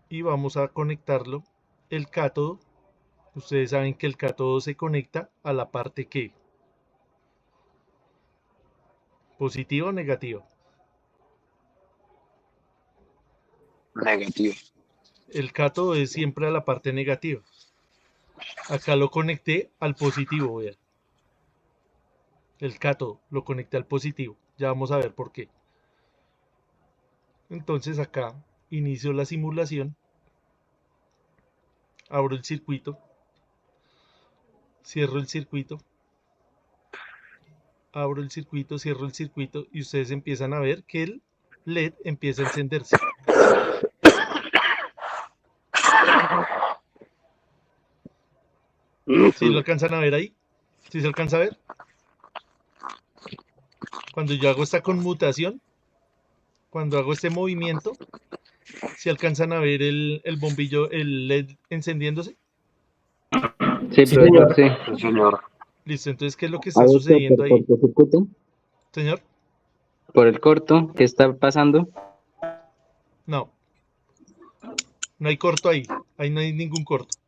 y vamos a conectarlo. El cátodo, ustedes saben que el cátodo se conecta a la parte que, positiva o negativa. Negativo. El cátodo es siempre a la parte negativa. Acá lo conecté al positivo, vean. El cátodo lo conecté al positivo. Ya vamos a ver por qué. Entonces acá inicio la simulación. Abro el circuito. Cierro el circuito. Abro el circuito, cierro el circuito y ustedes empiezan a ver que el LED empieza a encenderse. ¿Sí lo alcanzan a ver ahí? ¿Sí se alcanza a ver? Cuando yo hago esta conmutación, cuando hago este movimiento, ¿sí alcanzan a ver el bombillo, el LED encendiéndose? Sí, Sí, profesor, señor. sí. Sí, señor. Listo, entonces, ¿qué es lo que ¿A está usted sucediendo por ahí? cortocircuito? Señor, ¿Por el corto que está pasando? no, no hay corto ahí no hay ningún corto.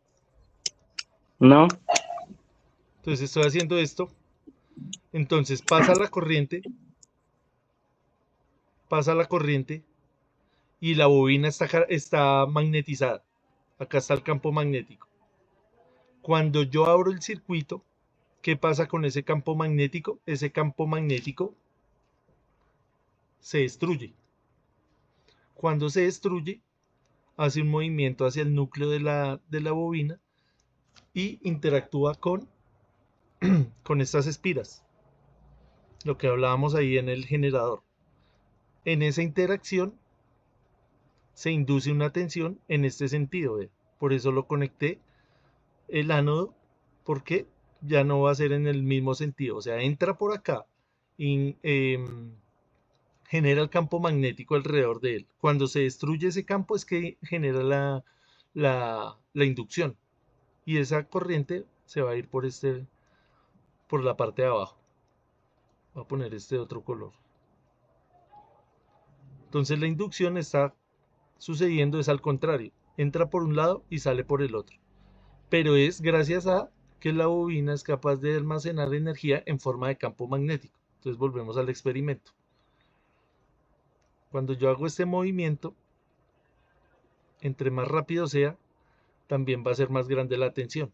No. Entonces estoy haciendo esto, entonces pasa la corriente y la bobina está magnetizada. Acá está el campo magnético. Cuando yo abro el circuito, ¿qué pasa con ese campo magnético? Ese campo magnético se destruye. Cuando se destruye, hace un movimiento hacia el núcleo de la bobina y interactúa con estas espiras, lo que hablábamos ahí en el generador. En esa interacción se induce una tensión en este sentido. Por eso lo conecté el ánodo, porque ya no va a ser en el mismo sentido. O sea, entra por acá y genera el campo magnético alrededor de él. Cuando se destruye ese campo es que genera la inducción. Y esa corriente se va a ir por la parte de abajo. Voy a poner este otro color. Entonces la inducción está sucediendo es al contrario. Entra por un lado y sale por el otro. Pero es gracias a que la bobina es capaz de almacenar energía en forma de campo magnético. Entonces volvemos al experimento. Cuando yo hago este movimiento, entre más rápido sea, también va a ser más grande la tensión.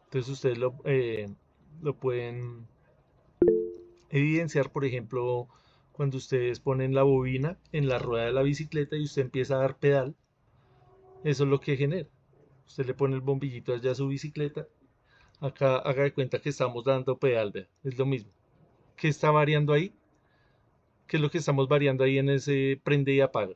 Entonces ustedes lo pueden evidenciar, por ejemplo, cuando ustedes ponen la bobina en la rueda de la bicicleta y usted empieza a dar pedal. Eso es lo que genera. Usted le pone el bombillito allá a su bicicleta. Acá haga de cuenta que estamos dando pedal, ¿vea? Es lo mismo. ¿Qué está variando ahí? ¿Qué es lo que estamos variando ahí en ese prende y apaga?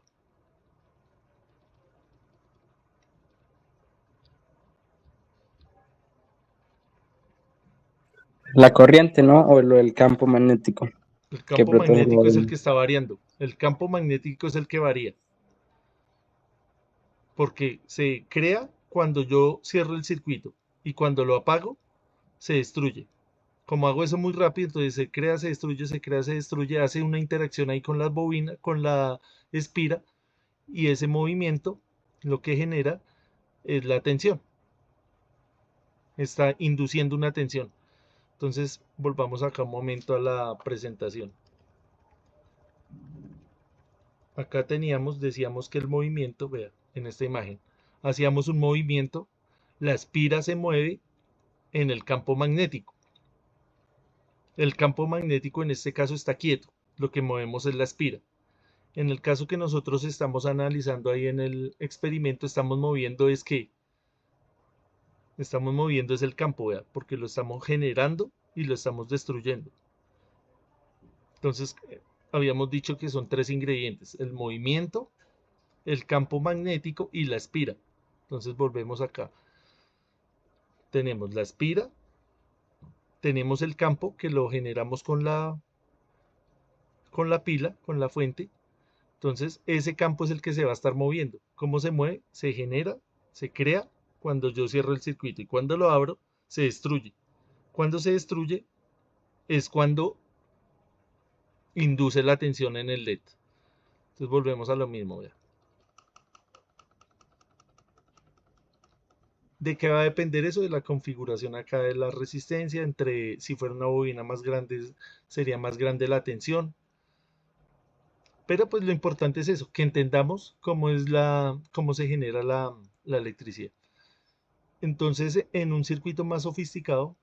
La corriente, ¿no? O lo del campo magnético El que campo protege la magnético es el bobina. que está variando. El campo magnético es el que varía. Porque se crea cuando yo cierro el circuito y cuando lo apago, se destruye. Como hago eso muy rápido, entonces se crea, se destruye, se crea, se destruye, hace una interacción ahí con la bobina, con la espira, y ese movimiento lo que genera es la tensión. Está induciendo una tensión. Entonces, volvamos acá un momento a la presentación. Acá decíamos que el movimiento, vea, en esta imagen, hacíamos un movimiento, la espira se mueve en el campo magnético. El campo magnético en este caso está quieto, lo que movemos es la espira. En el caso que nosotros estamos analizando ahí en el experimento, estamos moviendo es el campo, ¿vea? Porque lo estamos generando y lo estamos destruyendo. Entonces, habíamos dicho que son 3 ingredientes: el movimiento, el campo magnético y la espira. Entonces volvemos acá. Tenemos la espira, tenemos el campo que lo generamos con la pila, con la fuente. Entonces ese campo es el que se va a estar moviendo. ¿Cómo se mueve? Se genera, se crea cuando yo cierro el circuito, y cuando lo abro se destruye. Cuando se destruye es cuando induce la tensión en el LED. Entonces volvemos a lo mismo. ¿Vea? ¿De qué va a depender eso? De la configuración acá de la resistencia. Si fuera una bobina más grande, sería más grande la tensión. Pero pues lo importante es eso, que entendamos cómo se genera la electricidad. Entonces, en un circuito más sofisticado,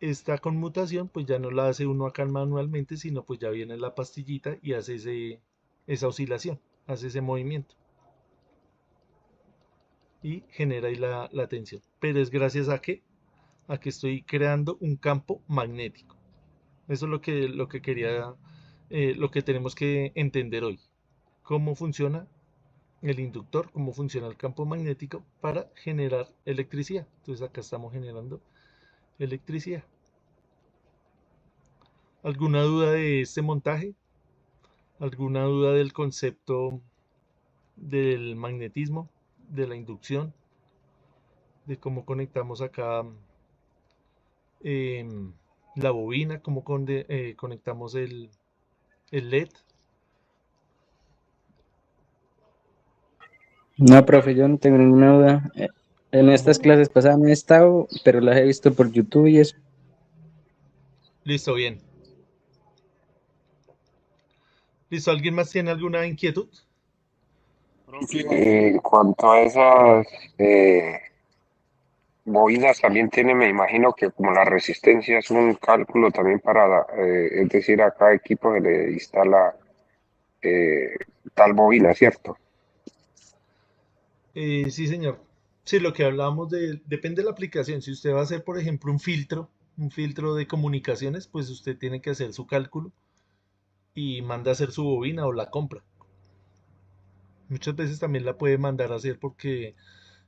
esta conmutación pues ya no la hace uno acá manualmente, sino pues ya viene la pastillita y hace esa oscilación, hace ese movimiento y genera ahí la tensión. Pero es gracias a que estoy creando un campo magnético. Eso es lo que quería, lo que tenemos que entender hoy. Cómo funciona el inductor, cómo funciona el campo magnético para generar electricidad. Entonces acá estamos generando electricidad. ¿Alguna duda de este montaje? ¿Alguna duda del concepto del magnetismo, de la inducción, de cómo conectamos acá la bobina, cómo conectamos el LED? No, profe, yo no tengo ninguna duda. En estas clases pasadas no he estado, pero las he visto por YouTube y eso. Listo, bien. ¿Listo? ¿Alguien más tiene alguna inquietud? En cuanto a esas bobinas también tiene, me imagino que como la resistencia es un cálculo también para, es decir, a cada equipo se le instala eh, tal bobina, ¿cierto? Sí, señor. Sí, lo que hablábamos depende de la aplicación. Si usted va a hacer, por ejemplo, un filtro de comunicaciones, pues usted tiene que hacer su cálculo y manda a hacer su bobina o la compra. Muchas veces también la puede mandar a hacer porque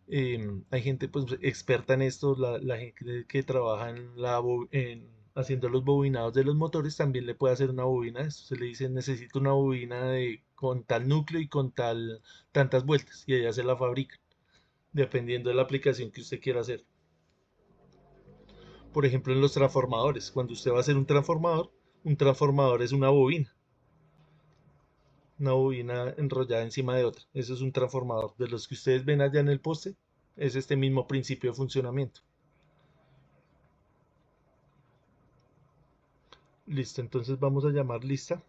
hay gente pues experta en esto, la gente que trabaja haciendo los bobinados de los motores también le puede hacer una bobina de esto. Se le dice: necesito una bobina con tal núcleo y con tantas vueltas, y ella se la fabrica, dependiendo de la aplicación que usted quiera hacer. Por ejemplo, en los transformadores, cuando usted va a hacer un transformador es una bobina enrollada encima de otra. Eso es un transformador. De los que ustedes ven allá en el poste, es este mismo principio de funcionamiento. Listo, entonces vamos a llamar lista.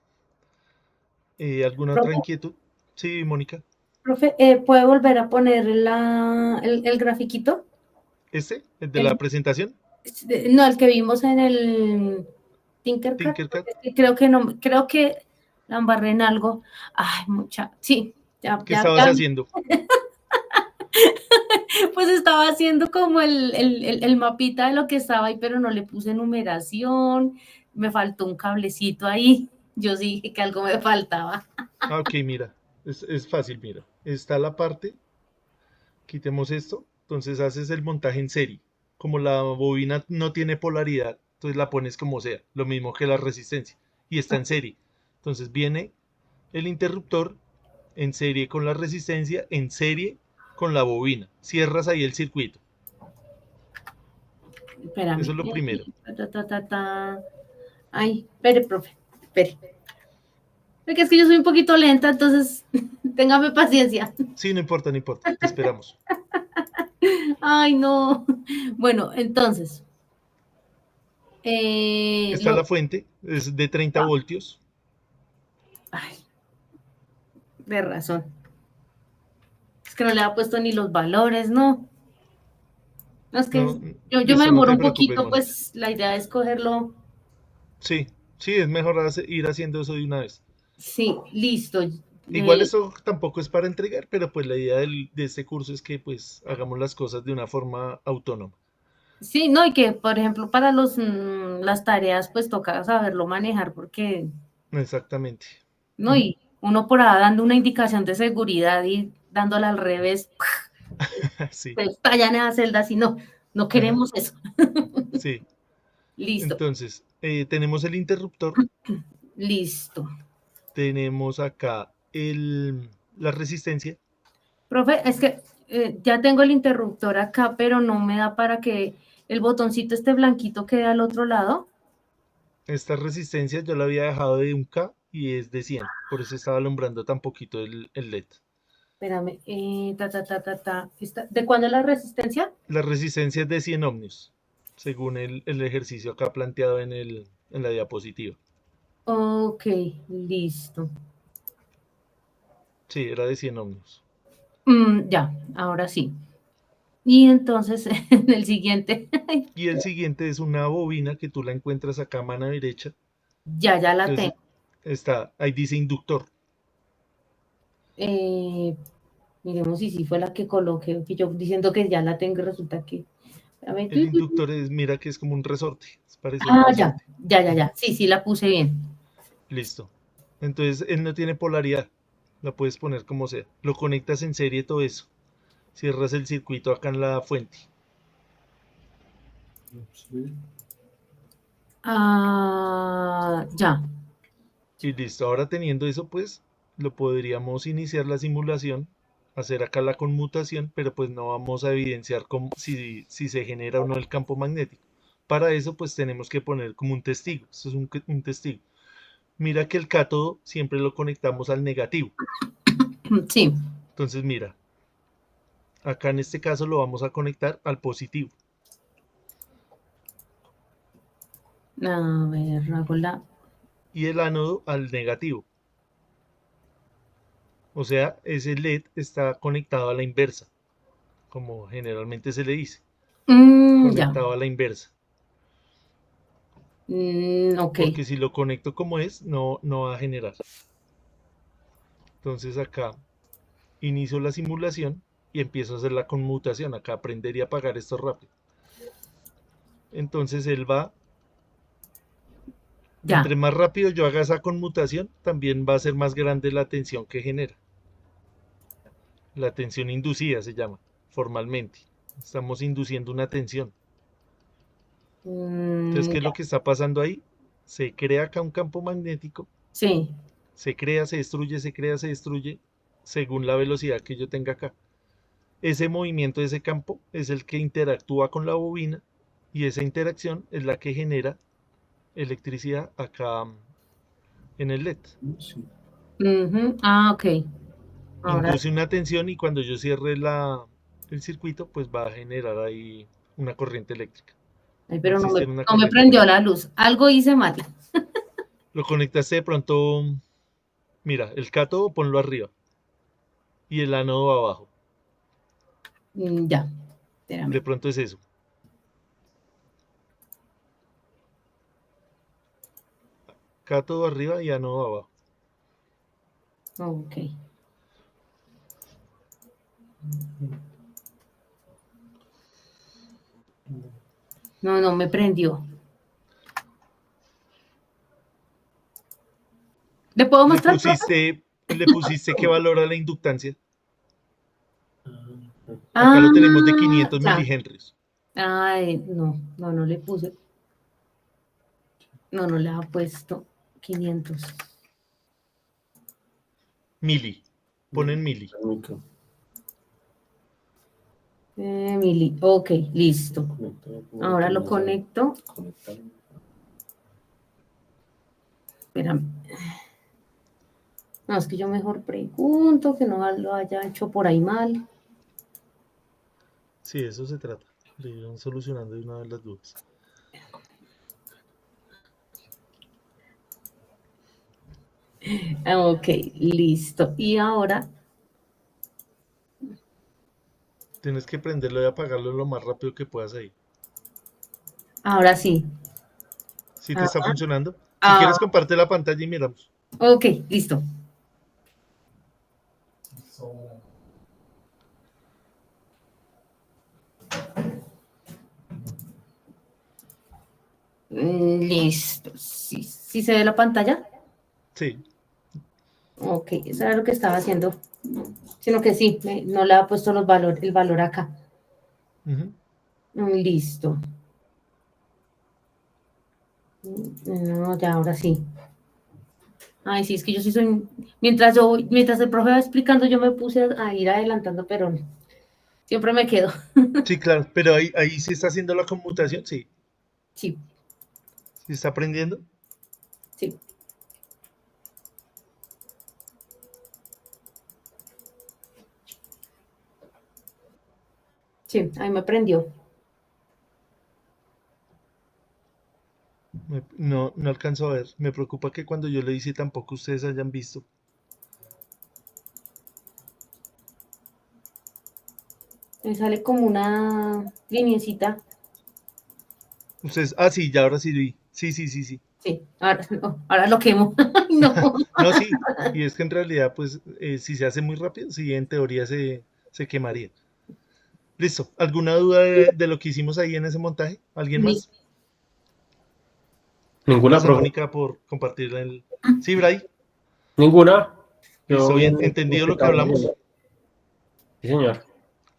¿Alguna otra Profe, inquietud? Sí, Mónica. profe, ¿puede volver a poner el grafiquito? ¿El de la El, presentación? no, el que vimos en el Tinkercad, Tinkercad. porque es que creo que no, creo que la embarré en algo. Ay, sí, ¿Qué estabas haciendo? pues estaba haciendo como el mapita de lo que estaba ahí, pero no le puse numeración, me faltó un cablecito ahí, yo sí dije que algo me faltaba. Ah, ok, mira. Es fácil, mira. Está la parte, quitemos esto. Entonces haces el montaje en serie. Como la bobina no tiene polaridad, entonces la pones como sea. Lo mismo que la resistencia. Y está en serie. Entonces viene el interruptor en serie con la resistencia, en serie con la bobina. Cierras ahí el circuito. Espérame. Eso es lo primero. Ay, espere, profe, espere. Porque es que yo soy un poquito lenta, entonces téngame paciencia. Sí, no importa, no importa. Te esperamos. Ay, no. Bueno, entonces. Está la fuente, es de 30 voltios. Ay, de razón. Es que no le ha puesto ni los valores, ¿no? No, es que No, yo me listo, no demoro te un preocupes, poquito, Mónica. pues la idea es cogerlo. Sí, sí, es mejor ir haciendo eso de una vez. Sí, listo. Igual eso tampoco es para entregar, pero pues la idea de este curso es que pues hagamos las cosas de una forma autónoma. Sí, no, y que, por ejemplo, para las tareas, pues toca saberlo manejar porque, Exactamente. no, y uno por ahí dando una indicación de seguridad y dándola al revés, Sí. se estallan esas celdas y no, no Ajá. queremos eso. Sí. Listo, Entonces, tenemos el interruptor, listo. tenemos acá la resistencia. Profe, es que ya tengo el interruptor acá, pero no me da para que el botoncito este blanquito quede al otro lado. Esta resistencia yo la había dejado de 1K y es de 100. Por eso estaba alumbrando tan poquito el LED. Espérame, ¿de cuándo es la resistencia? La resistencia es de 100 ohmios, según el ejercicio acá planteado en la diapositiva. Ok, listo. Sí, era de 100 ohmios. Ya, ahora sí. Y entonces, en el siguiente, Y el siguiente es una bobina que tú la encuentras acá a mano derecha. ya la Entonces tengo. ahí dice inductor. Eh, miremos si sí fue la que coloqué, que yo diciendo que ya la tengo y resulta que... espérame, El inductor es, mira que es como un resorte, es parecido a un Ah, ya, resorte. ya. Sí, sí, la puse bien. Listo. Entonces él no tiene polaridad, la puedes poner como sea. Lo conectas en serie todo eso. Cierras el circuito acá en la fuente. Ya. Y listo, ahora teniendo eso, pues lo podríamos iniciar la simulación, hacer acá la conmutación, pero pues no vamos a evidenciar si se genera o no el campo magnético. Para eso, pues tenemos que poner como un testigo. Esto es un testigo. Mira que el cátodo siempre lo conectamos al negativo. Sí. Entonces, mira, acá en este caso lo vamos a conectar al positivo. A ver, hago la... Y el ánodo al negativo. O sea, ese LED está conectado a la inversa, como generalmente se le dice, Ya. conectado a la inversa. Ok. Porque si lo conecto como es, no va a generar. Entonces acá inicio la simulación y empiezo a hacer la conmutación. Acá aprender y apagar esto rápido. Entonces él va, Ya. entre más rápido yo haga esa conmutación, también va a ser más grande la tensión que genera. La tensión inducida se llama formalmente. Estamos induciendo una tensión. Entonces, ¿qué es Ya. lo que está pasando ahí? Se crea acá un campo magnético, Sí. se crea, se destruye, se crea, se destruye, según la velocidad que yo tenga acá. Ese movimiento de ese campo es el que interactúa con la bobina y esa interacción es la que genera electricidad acá en el LED. Ok. Ahora Induce sí. una tensión y cuando yo cierre el circuito, pues va a generar ahí una corriente eléctrica. Ay, Va a pero existir una no me corriente prendió eléctrica. la luz. Algo hice mal. Lo conectaste de pronto, mira, el cátodo ponlo arriba y el ánodo abajo. Ya. De Espérame. pronto es eso. Cátodo arriba y ánodo abajo. Ok. No me prendió. ¿Le puedo Le mostrar, profe? pusiste, le pusiste qué valor a la inductancia. Acá Ah, lo tenemos de 500 ya. milihenrios. Ay, no le puse. No le ha puesto 500. Mili. Ponen mili. Mili. Ok, listo. Ahora lo conecto. Espérame. No, es que yo mejor pregunto, que no lo haya hecho por ahí mal. Sí, de eso se trata. Le irán solucionando de una vez las dudas. Ok, listo. Y ahora, Tienes que prenderlo y apagarlo lo más rápido que puedas ahí. ahora sí. Si te Ah, está funcionando. Si ah, quieres, comparte la pantalla y miramos. ok, listo. Listo. ¿Sí, sí se ve la pantalla? Sí. Ok, eso era lo que estaba haciendo. Sino que sí, no le ha puesto el valor acá. Ujú. Listo. No, ya ahora sí. Ay, sí, es que yo sí soy. Mientras el profe va explicando, yo me puse a ir adelantando, pero siempre me quedo. Sí, claro, pero ahí sí está haciendo la conmutación, sí. Sí, Sí está aprendiendo. sí. Sí, ahí me prendió. No alcanzo a ver. Me preocupa que cuando yo le hice tampoco ustedes hayan visto. Me sale como una lineecita. Ustedes, sí, ya ahora sí vi. Sí, sí, sí, sí. Sí, ahora, no, ahora lo quemo. Ay, no. No, sí. Y es que en realidad, pues, si se hace muy rápido, sí, en teoría se quemaría. Listo. ¿Alguna duda de lo que hicimos ahí en ese montaje? ¿Alguien más? Listo. Ninguna, Gracias, profe. Mónica, por compartir el. Sí, Bray. Ninguna. Listo, Quedó bien. bien ¿Entendido lo que explicado, hablamos? bien. Sí, señor.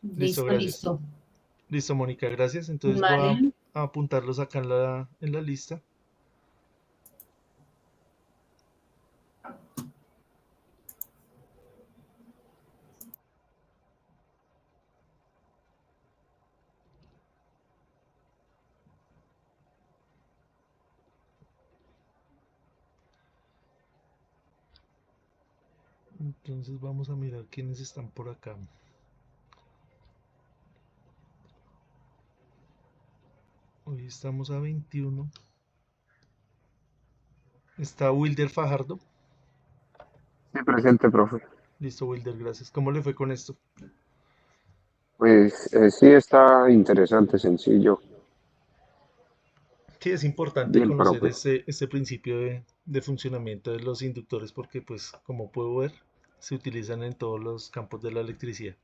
Listo, Listo, gracias. listo. Listo, Mónica, gracias. Entonces voy Vale. a apuntarlos acá en la lista. Entonces vamos a mirar quiénes están por acá. Hoy estamos a 21. Está Wilder Fajardo. Sí, presente, profe. Listo, Wilder, gracias. ¿Cómo le fue con esto? Pues sí está interesante, sencillo. Sí, es importante Bien, conocer profe. este principio de funcionamiento de los inductores porque, pues, como puedo ver, se utilizan en todos los campos de la electricidad.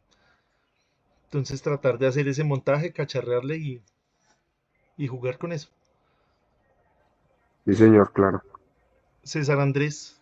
Entonces, tratar de hacer ese montaje, cacharrearle y jugar con eso. Sí, señor, claro. César Andrés,